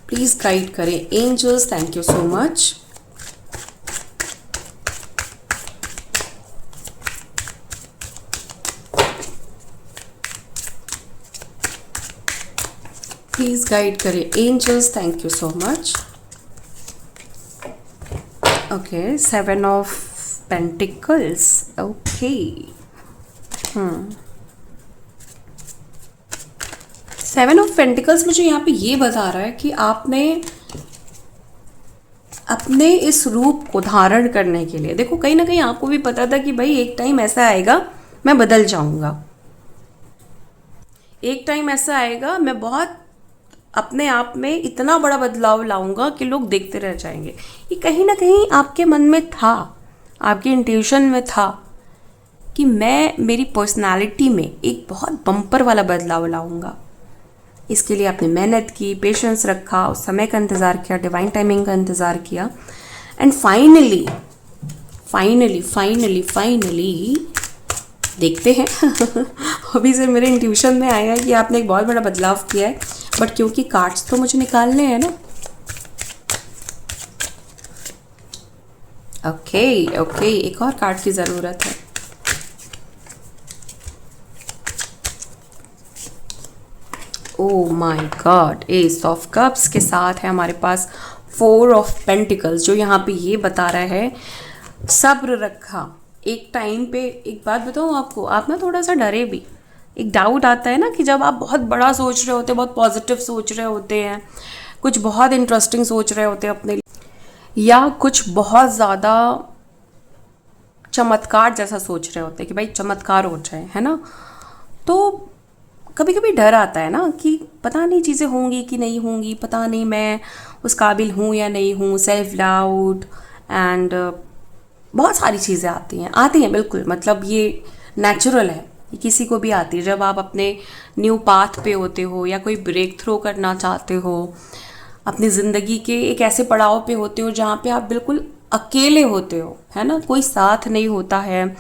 प्लीज़ गाइड करें angels, thank you so much. Please guide करें angels, thank you so much. Okay, 7 of pentacles, okay. 7 of pentacles मुझे यहाँ पे ये बता रहा है कि आपने अपने इस रूप को धारण करने के लिए, देखो कहीं ना कहीं आपको भी पता था कि भाई एक टाइम ऐसा आएगा मैं बदल जाऊंगा, एक टाइम ऐसा आएगा मैं बहुत अपने आप में इतना बड़ा बदलाव लाऊंगा कि लोग देखते रह जाएंगे। ये कहीं ना कहीं आपके मन में था, आपके इंट्यूशन में था कि मैं मेरी पर्सनालिटी में एक बहुत बम्पर वाला बदलाव लाऊंगा। इसके लिए आपने मेहनत की, पेशेंस रखा, उस समय का इंतज़ार किया, डिवाइन टाइमिंग का इंतज़ार किया, and finally finally finally finally देखते हैं। अभी से मेरे इंट्यूशन में आया कि आपने एक बहुत बड़ा बदलाव किया है, बट क्योंकि कार्ड्स तो मुझे निकालने हैं ना। ओके ओके, एक और कार्ड की ज़रूरत है। ओ my God, S of cups के साथ है हमारे पास 4 ऑफ पेंटिकल्स, जो यहाँ पे ये बता रहा है सब्र रखा। एक टाइम पे, एक बात बताऊँ आपको, आप ना थोड़ा सा डरे भी, एक डाउट आता है ना कि जब आप बहुत बड़ा सोच रहे होते हैं, बहुत पॉजिटिव सोच रहे होते हैं, कुछ बहुत इंटरेस्टिंग सोच रहे होते हैं अपने लिए, या कुछ बहुत ज़्यादा चमत्कार जैसा सोच रहे होते हैं कि भाई चमत्कार हो जाए, है ना। तो कभी कभी डर आता है ना कि पता नहीं चीज़ें होंगी कि नहीं होंगी, पता नहीं मैं उस काबिल हूँ या नहीं हूँ, सेल्फ डाउट एंड बहुत सारी चीज़ें आती हैं बिल्कुल। मतलब ये नेचुरल है, ये किसी को भी आती है। जब आप अपने न्यू पाथ पे होते हो या कोई ब्रेक थ्रू करना चाहते हो, अपनी ज़िंदगी के एक ऐसे पड़ाव पे होते हो जहाँ पे आप बिल्कुल अकेले होते हो, है ना, कोई साथ नहीं होता है,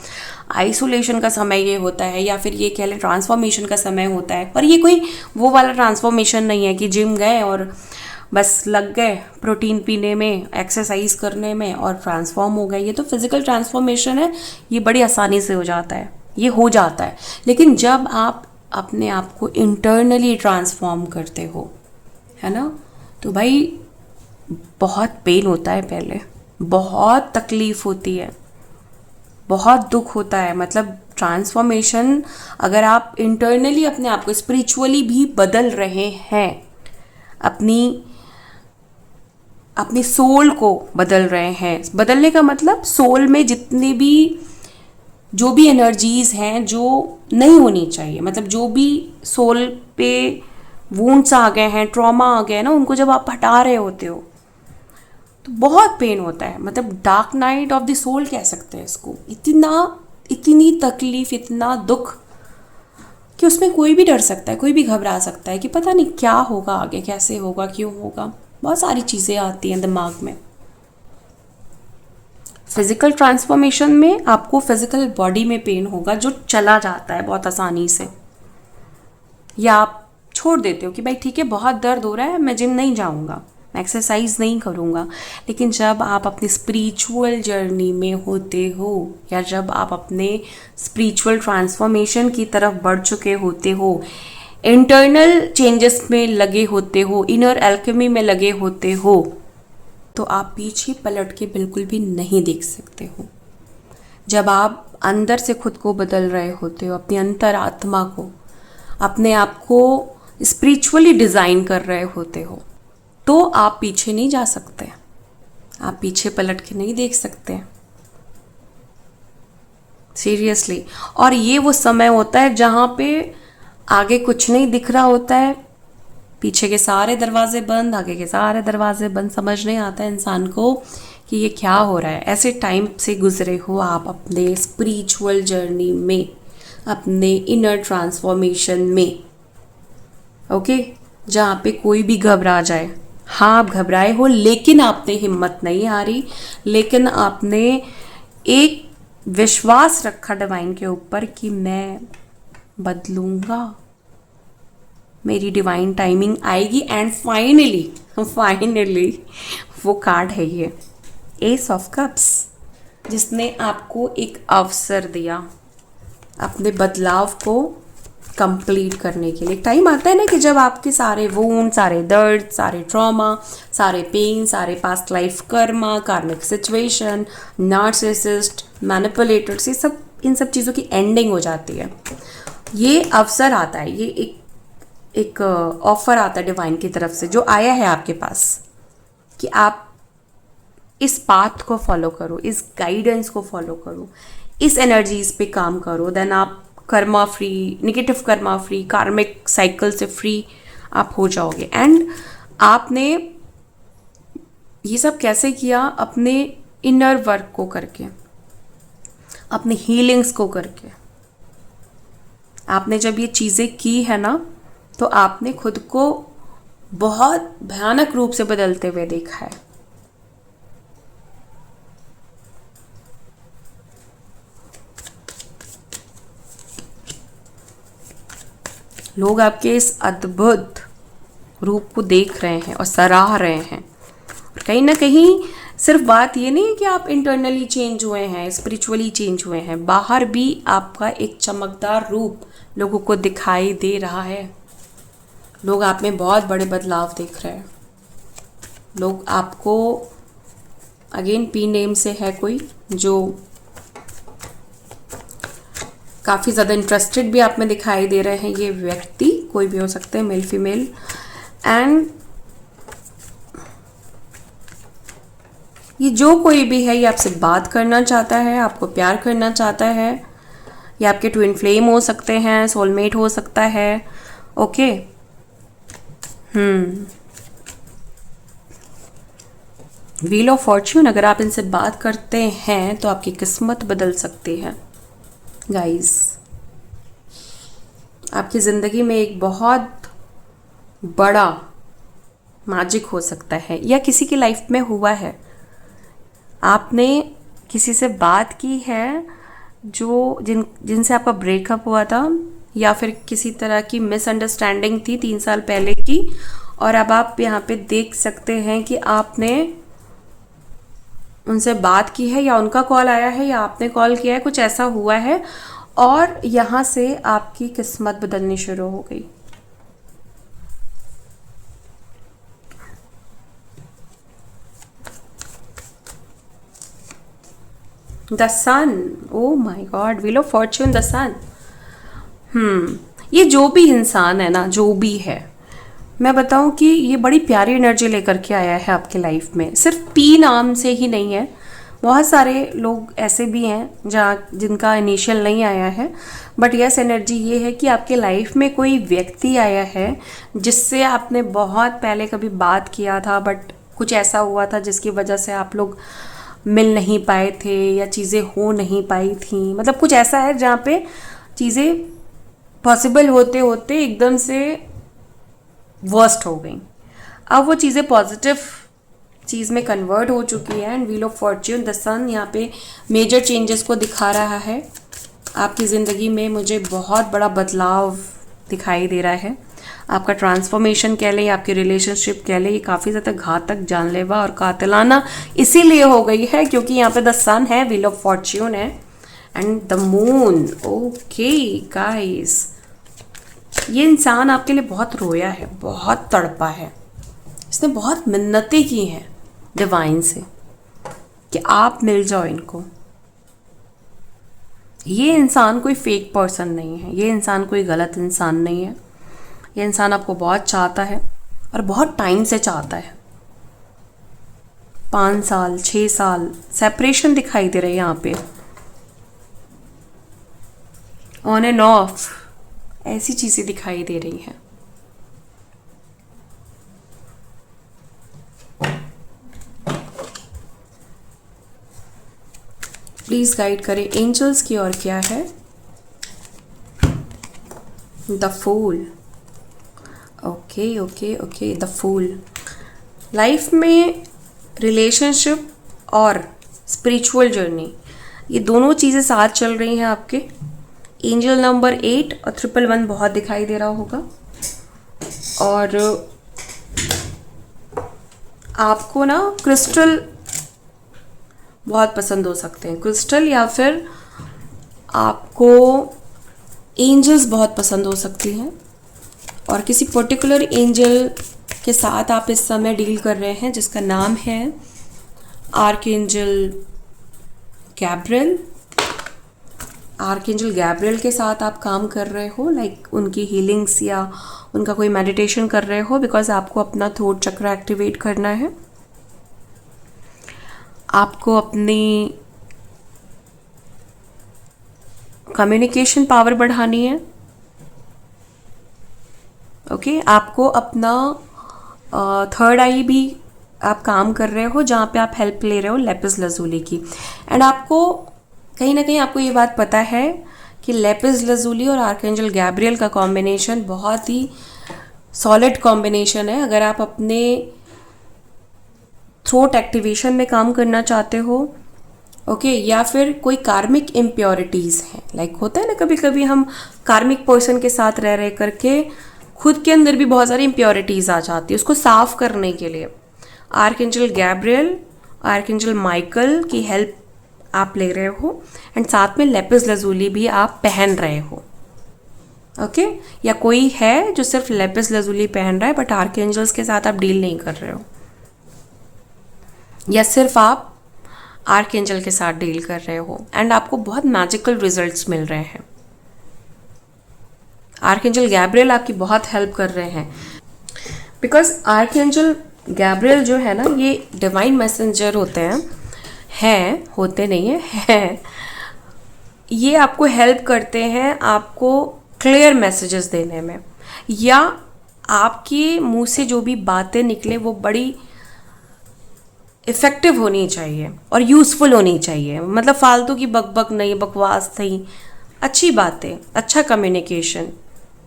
आइसोलेशन का समय ये होता है, या फिर ये कह लें ट्रांसफॉर्मेशन का समय होता है। पर ये कोई वो वाला ट्रांसफॉर्मेशन नहीं है कि जिम गए और बस लग गए प्रोटीन पीने में, एक्सरसाइज करने में और ट्रांसफॉर्म हो गए। ये तो फिजिकल ट्रांसफॉर्मेशन है, ये बड़ी आसानी से हो जाता है, ये हो जाता है। लेकिन जब आप अपने आप को इंटरनली ट्रांसफॉर्म करते हो, है ना, तो भाई बहुत पेन होता है, पहले बहुत तकलीफ होती है, बहुत दुख होता है। मतलब ट्रांसफॉर्मेशन, अगर आप इंटरनली अपने आप को स्पिरिचुअली भी बदल रहे हैं, अपनी सोल को बदल रहे हैं, बदलने का मतलब सोल में जितनी भी जो भी एनर्जीज हैं जो नहीं होनी चाहिए, मतलब जो भी सोल पे वुंड्स आ गए हैं, ट्रॉमा आ गए हैं ना, उनको जब आप हटा रहे होते हो तो बहुत पेन होता है। मतलब dark night of the soul कह सकते हैं इसको। इतनी तकलीफ, इतना दुख कि उसमें कोई भी डर सकता है, कोई भी घबरा सकता है कि पता नहीं क्या होगा आगे, कैसे होगा, क्यों होगा। बहुत सारी चीज़ें आती हैं दिमाग में। फिजिकल ट्रांसफॉर्मेशन में आपको फिजिकल बॉडी में पेन होगा जो चला जाता है बहुत आसानी से, या आप छोड़ देते हो कि भाई ठीक है बहुत दर्द हो रहा है, मैं जिम नहीं जाऊंगा, मैं एक्सरसाइज नहीं करूँगा। लेकिन जब आप अपनी स्पिरिचुअल जर्नी में होते हो या जब आप अपने स्पिरिचुअल ट्रांसफॉर्मेशन की तरफ बढ़ चुके होते हो, इंटरनल चेंजेस में लगे होते हो, इनर एल्केमी में लगे होते हो, तो आप पीछे पलट के बिल्कुल भी नहीं देख सकते हो। जब आप अंदर से खुद को बदल रहे होते हो, अपनी अंतरात्मा को, अपने आप को स्पिरिचुअली डिज़ाइन कर रहे होते हो, तो आप पीछे नहीं जा सकते, आप पीछे पलट के नहीं देख सकते, सीरियसली। और ये वो समय होता है जहाँ पे आगे कुछ नहीं दिख रहा होता है, पीछे के सारे दरवाजे बंद, आगे के सारे दरवाजे बंद, समझ नहीं आता है इंसान को कि ये क्या हो रहा है। ऐसे टाइम से गुजरे हो आप अपने स्पिरिचुअल जर्नी में, अपने इनर ट्रांसफॉर्मेशन में, ओके, जहाँ पे कोई भी घबरा जाए। हाँ, आप घबराए हो, लेकिन आपने हिम्मत नहीं हारी, लेकिन आपने एक विश्वास रखा डिवाइन के ऊपर कि मैं बदलूंगा, मेरी डिवाइन टाइमिंग आएगी। एंड फाइनली वो कार्ड है ये एस ऑफ कप्स, जिसने आपको एक अवसर दिया अपने बदलाव को कंप्लीट करने के लिए। टाइम आता है ना कि जब आपके सारे वूंड, सारे दर्द, सारे ट्रॉमा, सारे पेन, सारे पास्ट लाइफ कर्मा, कार्मिक सिचुएशन, नार्सिसिस्ट, मैनिपुलेटर्स, ये सब, इन सब चीज़ों की एंडिंग हो जाती है। ये अवसर आता है, ये एक ऑफर आता है डिवाइन की तरफ से जो आया है आपके पास कि आप इस पाथ को फॉलो करो, इस गाइडेंस को फॉलो करो, इस एनर्जीज पे काम करो, देन आप Karma free, negative Karma free, कार्मिक साइकिल से फ्री आप हो जाओगे। एंड आपने ये सब कैसे किया? अपने इनर वर्क को करके, अपनी हीलिंग्स को करके। आपने जब ये चीज़ें की है ना, तो आपने खुद को बहुत भयानक रूप से बदलते हुए देखा है। लोग आपके इस अद्भुत रूप को देख रहे हैं और सराह रहे हैं। और कहीं ना कहीं सिर्फ बात ये नहीं है कि आप इंटरनली चेंज हुए हैं, स्पिरिचुअली चेंज हुए हैं, बाहर भी आपका एक चमकदार रूप लोगों को दिखाई दे रहा है। लोग आप में बहुत बड़े बदलाव देख रहे हैं। लोग आपको, अगेन पी नेम से है कोई जो काफ़ी ज़्यादा इंटरेस्टेड भी आप में दिखाई दे रहे हैं। ये व्यक्ति कोई भी हो सकते हैं, मेल फीमेल। एंड ये जो कोई भी है, ये आपसे बात करना चाहता है, आपको प्यार करना चाहता है। ये आपके ट्विन फ्लेम हो सकते हैं, सोलमेट हो सकता है, ओके। व्हील ऑफ फॉर्च्यून, अगर आप इनसे बात करते हैं तो आपकी किस्मत बदल सकती है गाइस। आपकी ज़िंदगी में एक बहुत बड़ा मैजिक हो सकता है, या किसी की लाइफ में हुआ है। आपने किसी से बात की है जो जिनसे आपका ब्रेकअप हुआ था, या फिर किसी तरह की मिसअंडरस्टैंडिंग थी 3 साल पहले की, और अब आप यहाँ पे देख सकते हैं कि आपने उनसे बात की है, या उनका कॉल आया है, या आपने कॉल किया है, कुछ ऐसा हुआ है, और यहाँ से आपकी किस्मत बदलनी शुरू हो गई। The sun, oh my god, wheel of fortune, the sun. ये जो भी इंसान है ना, जो भी है, मैं बताऊं कि ये बड़ी प्यारी एनर्जी लेकर के आया है आपके लाइफ में। सिर्फ पी नाम से ही नहीं है, बहुत सारे लोग ऐसे भी हैं जहाँ जिनका इनिशियल नहीं आया है, बट यस, एनर्जी ये है कि आपके लाइफ में कोई व्यक्ति आया है जिससे आपने बहुत पहले कभी बात किया था, बट कुछ ऐसा हुआ था जिसकी वजह से आप लोग मिल नहीं पाए थे, या चीज़ें हो नहीं पाई थी। मतलब कुछ ऐसा है जहाँ पे चीज़ें पॉसिबल होते होते एकदम से वर्स्ट हो गई। अब वो चीज़ें पॉजिटिव चीज़ में कन्वर्ट हो चुकी है। And wheel of fortune, the sun, यहाँ पे मेजर चेंजेस को दिखा रहा है। आपकी ज़िंदगी में मुझे बहुत बड़ा बदलाव दिखाई दे रहा है। आपका ट्रांसफॉर्मेशन कह लें, आपकी रिलेशनशिप कह लें, ये काफ़ी ज़्यादा घातक, जानलेवा और कातिलाना इसीलिए हो गई है क्योंकि यहाँ पे द सन है, व्हील ऑफ फॉर्च्यून है, and the moon. Okay guys, ये इंसान आपके लिए बहुत रोया है, बहुत तड़पा है, इसने बहुत मिन्नतें की हैं डिवाइन से कि आप मिल जाओ इनको। ये इंसान कोई फेक पर्सन नहीं है, ये इंसान कोई गलत इंसान नहीं है, ये इंसान आपको बहुत चाहता है और बहुत टाइम से चाहता है। 5 साल 6 साल सेपरेशन दिखाई दे रही है यहाँ पे, ऑन एंड ऑफ ऐसी चीज़ें दिखाई दे रही हैं। प्लीज़ गाइड करें एंजल्स की और क्या है। The fool. Okay okay okay, the fool. Life में रिलेशनशिप और स्पिरिचुअल जर्नी, ये दोनों चीज़ें साथ चल रही हैं आपके। एंजल नंबर 8 और 111 बहुत दिखाई दे रहा होगा। और आपको ना क्रिस्टल बहुत पसंद हो सकते हैं, क्रिस्टल, या फिर आपको एंजल्स बहुत पसंद हो सकती हैं और किसी पर्टिकुलर एंजल के साथ आप इस समय डील कर रहे हैं जिसका नाम है आर्कएंजल गैब्रियल। आर्कएंजल गैब्रियल के साथ आप काम कर रहे हो, लाइक उनकी हीलिंग्स या उनका कोई मेडिटेशन कर रहे हो, बिकॉज आपको अपना थ्रोट चक्र एक्टिवेट करना है, आपको अपनी कम्युनिकेशन पावर बढ़ानी है। ओके, आपको अपना थर्ड आई भी आप काम कर रहे हो जहाँ पे आप हेल्प ले रहे हो लेपिस लजूली की। एंड आपको कहीं ना कहीं आपको ये बात पता है कि लेपिस लजूली और आर्कएंजल गैब्रियल का कॉम्बिनेशन बहुत ही सॉलिड कॉम्बिनेशन है। अगर आप अपने थ्रोट एक्टिवेशन में काम करना चाहते हो, ओके, या फिर कोई कार्मिक इम्प्योरिटीज़ हैं, लाइक होता है ना कभी कभी हम कार्मिक पर्सन के साथ रह रहे करके खुद के अंदर भी बहुत सारी इम्प्योरिटीज़ आ जाती है, उसको साफ करने के लिए आर्कएंजल गैब्रियल, आर्कएंजल माइकल की हेल्प आप ले रहे हो, एंड साथ में लेपिस लजूली भी आप पहन रहे हो। ओके, या कोई है जो सिर्फ लेपिस लजूली पहन रहा है बट आर्कएंजल्स के साथ आप डील नहीं कर रहे हो, या सिर्फ आप आर्कएंजल के साथ डील कर रहे हो एंड आपको बहुत मैजिकल रिजल्ट्स मिल रहे हैं। आर्कएंजल गैब्रियल आपकी बहुत हेल्प कर रहे हैं, बिकॉज आर्कएंजल गैब्रियल जो है ना, ये डिवाइन मैसेंजर होते हैं, होते नहीं हैं, ये आपको हेल्प करते हैं आपको क्लियर मैसेजेस देने में, या आपके मुंह से जो भी बातें निकले वो बड़ी इफ़ेक्टिव होनी चाहिए और यूज़फुल होनी चाहिए। मतलब फालतू की बकबक नहीं, बकवास नहीं, अच्छी बातें, अच्छा कम्युनिकेशन,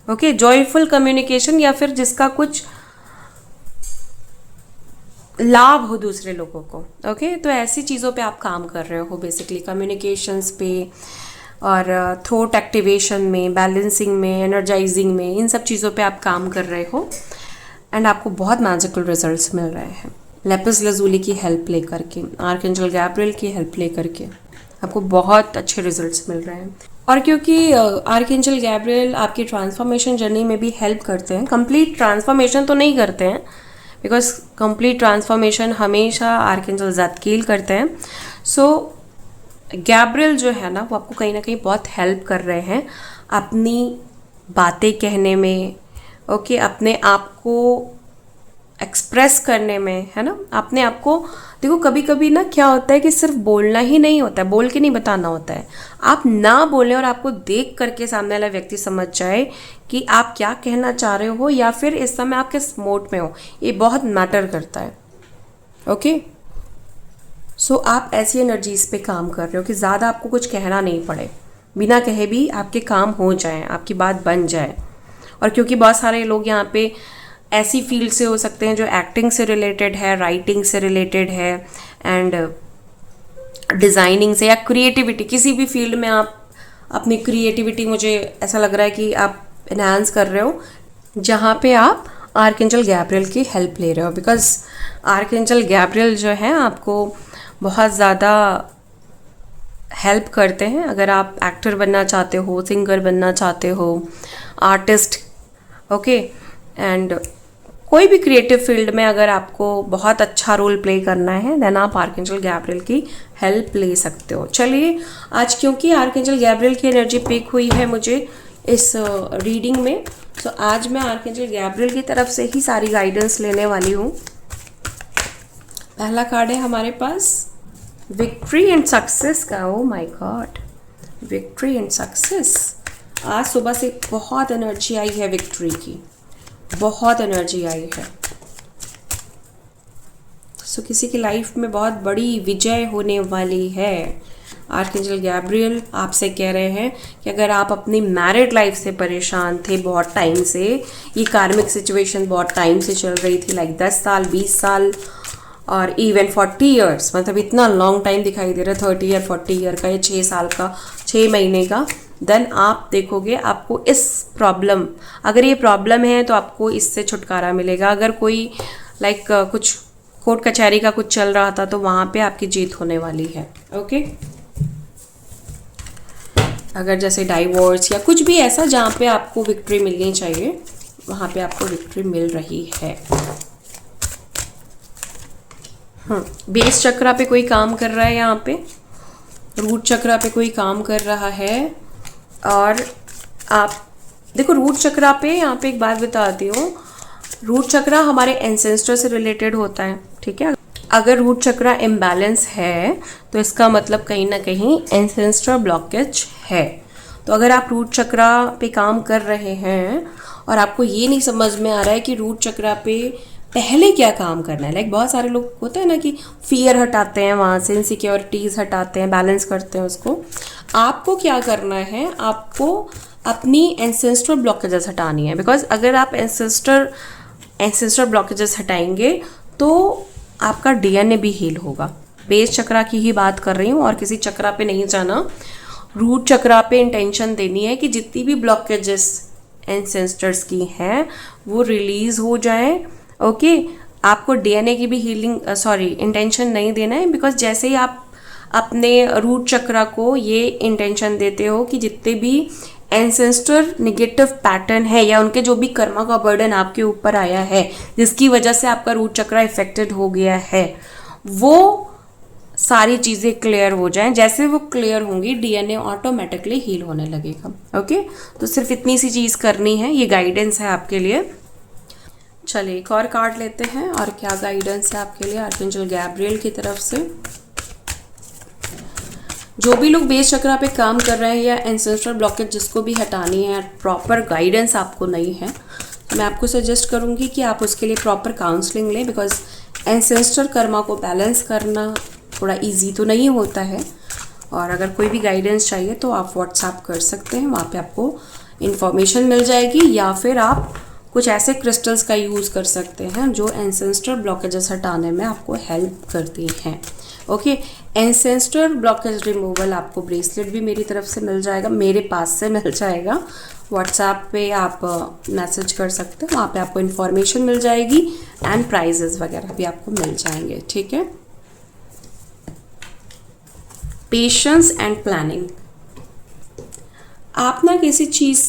ओके, जॉयफुल कम्युनिकेशन, या फिर जिसका कुछ लाभ हो दूसरे लोगों को। ओके, तो ऐसी चीज़ों पे आप काम कर रहे हो बेसिकली, कम्युनिकेशंस पे और थ्रोट एक्टिवेशन में, बैलेंसिंग में, एनर्जाइजिंग में, इन सब चीज़ों पे आप काम कर रहे हो एंड आपको बहुत मैजिकल रिजल्ट्स मिल रहे हैं लेपिस लजूली की हेल्प लेकर के, आर्कएंजल गैब्रियल की हेल्प लेकर के आपको बहुत अच्छे रिजल्ट्स मिल रहे हैं। और क्योंकि आर्कएंजल गैब्रियल आपकी ट्रांसफॉर्मेशन जर्नी में भी हेल्प करते हैं, कंप्लीट ट्रांसफॉर्मेशन तो नहीं करते हैं बिकॉज कंप्लीट ट्रांसफॉर्मेशन हमेशा आर्कएंजल ज़ातकील करते हैं। सो गैब्रियल जो है ना वो आपको कहीं ना कहीं बहुत हेल्प कर रहे हैं अपनी बातें कहने में, ओके, अपने आप को एक्सप्रेस करने में, है ना, अपने आप को। देखो कभी कभी ना क्या होता है कि सिर्फ बोलना ही नहीं होता है, बोल के नहीं बताना होता है, आप ना बोलें और आपको देख करके सामने वाला व्यक्ति समझ जाए कि आप क्या कहना चाह रहे हो या फिर इस समय आप किस मोड में हो, ये बहुत मैटर करता है। ओके, सो आप ऐसी एनर्जीज पे काम कर रहे हो कि ज़्यादा आपको कुछ कहना नहीं पड़े, बिना कहे भी आपके काम हो जाएं, आपकी बात बन जाए। और क्योंकि बहुत सारे लोग यहाँ पे ऐसी फील्ड से हो सकते हैं जो एक्टिंग से रिलेटेड है, राइटिंग से रिलेटेड है, एंड डिज़ाइनिंग से, या क्रिएटिविटी, किसी भी फील्ड में आप अपनी क्रिएटिविटी, मुझे ऐसा लग रहा है कि आप एनहांस कर रहे हो, जहाँ पे आप आर्कएंजल गैब्रियल की हेल्प ले रहे हो, बिकॉज आर्कएंजल गैब्रियल जो है आपको बहुत ज़्यादा हेल्प करते हैं। अगर आप एक्टर बनना चाहते हो, सिंगर बनना चाहते हो, आर्टिस्ट, ओके, एंड कोई भी क्रिएटिव फील्ड में अगर आपको बहुत अच्छा रोल प्ले करना है, देन आप आर्कएंजल गैब्रियल की हेल्प ले सकते हो। चलिए आज क्योंकि आर्कएंजल गैब्रियल की एनर्जी पिक हुई है मुझे इस रीडिंग में, तो आज मैं आर्कएंजल गैब्रियल की तरफ से ही सारी गाइडेंस लेने वाली हूँ। पहला कार्ड है हमारे पास विक्ट्री एंड सक्सेस का। ओ my God, victory and success. आज सुबह से बहुत एनर्जी आई है विक्ट्री की, बहुत एनर्जी आई है। सो किसी की लाइफ में बहुत बड़ी विजय होने वाली है। आर्कएंजल गैब्रियल आपसे कह रहे हैं कि अगर आप अपनी मैरिड लाइफ से परेशान थे बहुत टाइम से, ये कार्मिक सिचुएशन बहुत टाइम से चल रही थी, लाइक 10 साल, 20 साल और इवन 40 ईयर्स, मतलब इतना लॉन्ग टाइम दिखाई दे रहा है, 30 ईयर, 40 ईयर का, या 6 साल का, 6 महीने का, देन आप देखोगे आपको इस प्रॉब्लम, अगर ये प्रॉब्लम है तो आपको इससे छुटकारा मिलेगा। अगर कोई लाइक कुछ कोर्ट कचहरी का कुछ चल रहा था तो वहाँ पे आपकी जीत होने वाली है। ओके, अगर जैसे डाइवोर्स या कुछ भी ऐसा जहाँ पे आपको विक्ट्री मिलनी चाहिए, वहाँ पे आपको विक्ट्री मिल रही है। बेस चक्रा पे कोई काम कर रहा है, यहाँ पे रूट चक्रा पे कोई काम कर रहा है। और आप देखो रूट चक्रा पे, यहाँ पे एक बात बताती हूँ, रूट चक्रा हमारे एंसेस्टर से रिलेटेड होता है, ठीक है। अगर रूट चक्रा इम्बैलेंस है तो इसका मतलब कहीं ना कहीं एंसेस्टर ब्लॉकेज है। तो अगर आप रूट चक्रा पे काम कर रहे हैं और आपको ये नहीं समझ में आ रहा है कि रूट चक्रा पे पहले क्या काम करना है, लाइक बहुत सारे लोग होते हैं ना कि फियर हटाते हैं वहाँ से, इनसिक्योरिटीज़ हटाते हैं, बैलेंस करते हैं उसको। आपको क्या करना है, आपको अपनी एंसेस्टर ब्लॉकेजेस हटानी है। बिकॉज अगर आप एंसेस्टर ब्लॉकेजेस हटाएंगे तो आपका डीएनए भी हील होगा। बेस चक्रा की ही बात कर रही हूँ और किसी चक्रा पे नहीं जाना। रूट चक्रा पे इंटेंशन देनी है कि जितनी भी ब्लॉकेजेस एंसेस्टर्स की हैं वो रिलीज हो जाएं। ओके, आपको डीएनए की भी हीलिंग इंटेंशन नहीं देना है। बिकॉज जैसे ही आप अपने रूट चक्रा को ये इंटेंशन देते हो कि जितने भी एंसेस्टर नेगेटिव पैटर्न है या उनके जो भी कर्मा का बर्डन आपके ऊपर आया है जिसकी वजह से आपका रूट चक्रा इफेक्टेड हो गया है, वो सारी चीज़ें क्लियर हो जाएं। जैसे वो क्लियर होंगी डीएनए ऑटोमेटिकली हील होने लगेगा। ओके, तो सिर्फ इतनी सी चीज़ करनी है, ये गाइडेंस है आपके लिए। चलिए एक और कार्ड लेते हैं और क्या गाइडेंस है आपके लिए आर्कएंजल गैब्रियल की तरफ से। जो भी लोग बेस चक्रा पे काम कर रहे हैं या एंसेस्ट्रल ब्लॉकेज जिसको भी हटानी है, प्रॉपर गाइडेंस आपको नहीं है, तो मैं आपको सजेस्ट करूँगी कि आप उसके लिए प्रॉपर काउंसलिंग लें। बिकॉज एंसेस्ट्रल कर्मा को बैलेंस करना थोड़ा इजी तो नहीं होता है। और अगर कोई भी गाइडेंस चाहिए तो आप व्हाट्सएप कर सकते हैं, वहाँ पे आपको इन्फॉर्मेशन मिल जाएगी। या फिर आप कुछ ऐसे क्रिस्टल्स का यूज़ कर सकते हैं जो एंसेस्ट्रल ब्लॉकेजेस हटाने में आपको हेल्प करती हैं। ओके, एंसेस्ट्रल ब्लॉकेज रिमूवल आपको ब्रेसलेट भी मेरी तरफ से मिल जाएगा, मेरे पास से मिल जाएगा। व्हाट्सएप पे आप मैसेज कर सकते हैं, वहाँ पे आपको इन्फॉर्मेशन मिल जाएगी एंड प्राइजेस वगैरह भी आपको मिल जाएंगे, ठीक है। Patience and planning. आप ना किसी चीज़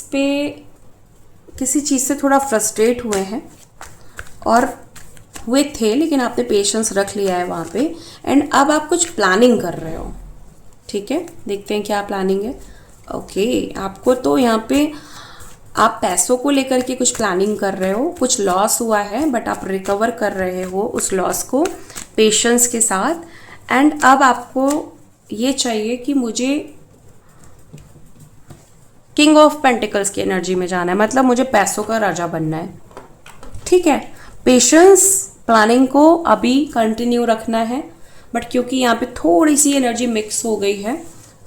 से थोड़ा फ्रस्ट्रेट हुए हैं और हुए थे, लेकिन आपने पेशेंस रख लिया है वहाँ पे एंड अब आप कुछ प्लानिंग कर रहे हो, ठीक है। देखते हैं क्या प्लानिंग है। ओके, आपको तो यहाँ पे आप पैसों को लेकर के कुछ प्लानिंग कर रहे हो, कुछ लॉस हुआ है बट आप रिकवर कर रहे हो उस लॉस को पेशेंस के साथ। एंड अब आपको ये चाहिए कि मुझे किंग ऑफ पेंटिकल्स की एनर्जी में जाना है, मतलब मुझे पैसों का राजा बनना है, ठीक है। पेशेंस प्लानिंग को अभी कंटिन्यू रखना है, बट क्योंकि यहाँ पे थोड़ी सी एनर्जी मिक्स हो गई है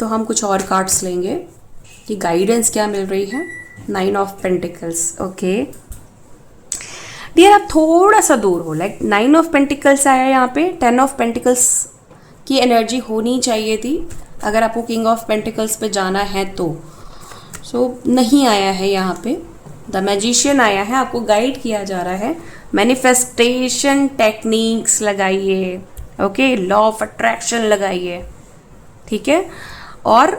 तो हम कुछ और कार्ड्स लेंगे कि गाइडेंस क्या मिल रही है। 9 ऑफ पेंटिकल्स। ओके डियर, आप थोड़ा सा दूर हो, लाइक 9 ऑफ पेंटिकल्स आया यहाँ पे, 10 ऑफ पेंटिकल्स की एनर्जी होनी चाहिए थी अगर आपको किंग ऑफ पेंटिकल्स पे जाना है तो। सो नहीं आया है यहाँ पे, द मैजिशियन आया है, आपको गाइड किया जा रहा है। मैनिफेस्टेशन टेक्निक्स लगाइए, ओके, लॉ ऑफ अट्रैक्शन लगाइए, ठीक है। और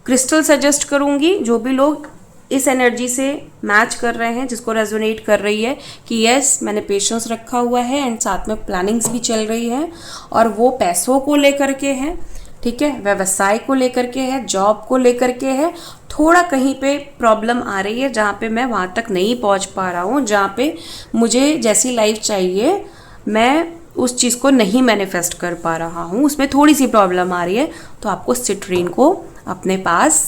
क्रिस्टल सजेस्ट करूंगी, जो भी लोग इस एनर्जी से मैच कर रहे हैं, जिसको रेजोनेट कर रही है कि यस मैंने पेशेंस रखा हुआ है एंड साथ में प्लानिंग्स भी चल रही है, और वो पैसों को लेकर के है, ठीक है, व्यवसाय को लेकर के है, जॉब को लेकर के है, थोड़ा कहीं पे प्रॉब्लम आ रही है जहाँ पे मैं वहाँ तक नहीं पहुँच पा रहा हूँ, जहाँ पे मुझे जैसी लाइफ चाहिए मैं उस चीज़ को नहीं मैनिफेस्ट कर पा रहा हूँ, उसमें थोड़ी सी प्रॉब्लम आ रही है, तो आपको सिट्रीन को अपने पास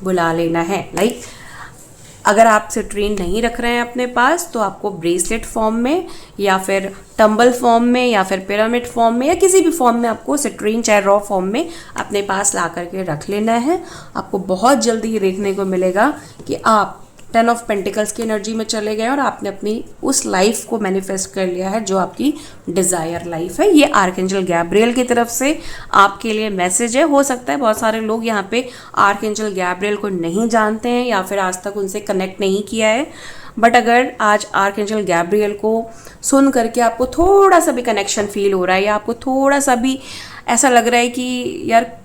बुला लेना है। लाइक अगर आप सिट्रीन नहीं रख रहे हैं अपने पास, तो आपको ब्रेसलेट फॉर्म में या फिर टंबल फॉर्म में या फिर पिरामिड फॉर्म में या किसी भी फॉर्म में आपको सिट्रीन चाहे रॉ फॉर्म में अपने पास ला करके रख लेना है। आपको बहुत जल्दी ये देखने को मिलेगा कि आप 10 ऑफ पेंटिकल्स की एनर्जी में चले गए और आपने अपनी उस लाइफ को मैनिफेस्ट कर लिया है जो आपकी डिज़ायर लाइफ है। ये आर्कएंजल गैब्रियल की तरफ से आपके लिए मैसेज है। हो सकता है बहुत सारे लोग यहाँ पे आर्कएंजल गैब्रियल को नहीं जानते हैं या फिर आज तक उनसे कनेक्ट नहीं किया है, बट अगर आज आर्कएंजल गैब्रियल को सुन करके आपको थोड़ा सा भी कनेक्शन फील हो रहा है या आपको थोड़ा सा भी ऐसा लग रहा है कि यार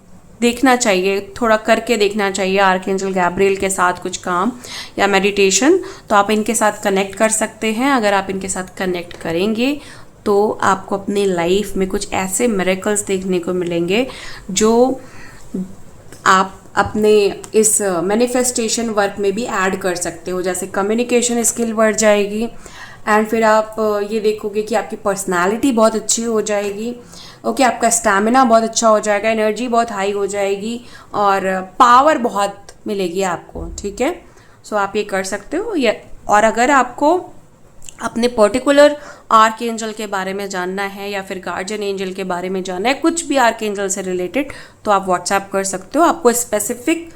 देखना चाहिए, थोड़ा करके देखना चाहिए आर्कएंजल गैब्रियल के साथ कुछ काम या मेडिटेशन, तो आप इनके साथ कनेक्ट कर सकते हैं। अगर आप इनके साथ कनेक्ट करेंगे तो आपको अपनी लाइफ में कुछ ऐसे मिरेकल्स देखने को मिलेंगे जो आप अपने इस मैनिफेस्टेशन वर्क में भी ऐड कर सकते हो। जैसे कम्युनिकेशन स्किल बढ़ जाएगी एंड फिर आप ये देखोगे कि आपकी पर्सनालिटी बहुत अच्छी हो जाएगी, ओके, आपका स्टैमिना बहुत अच्छा हो जाएगा, एनर्जी बहुत हाई हो जाएगी और पावर बहुत मिलेगी आपको, ठीक है। सो आप ये कर सकते हो। या और अगर आपको अपने पर्टिकुलर आर्कएंजल के बारे में जानना है या फिर गार्जियन एंजल के बारे में जानना है, कुछ भी आर्कएंजल से रिलेटेड, तो आप व्हाट्सएप कर सकते हो। आपको स्पेसिफिक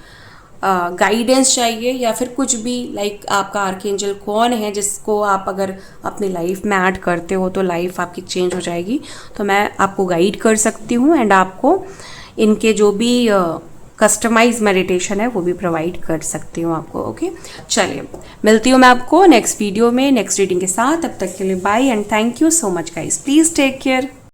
गाइडेंस चाहिए या फिर कुछ भी लाइक आपका आर्कएंजल कौन है जिसको आप अगर अपनी लाइफ में ऐड करते हो तो लाइफ आपकी चेंज हो जाएगी, तो मैं आपको गाइड कर सकती हूँ एंड आपको इनके जो भी कस्टमाइज मेडिटेशन है वो भी प्रोवाइड कर सकती हूँ आपको, ओके। चलिए मिलती हूँ मैं आपको नेक्स्ट वीडियो में नेक्स्ट रीडिंग के साथ। तब तक के लिए bye and thank you so much guys, please take care.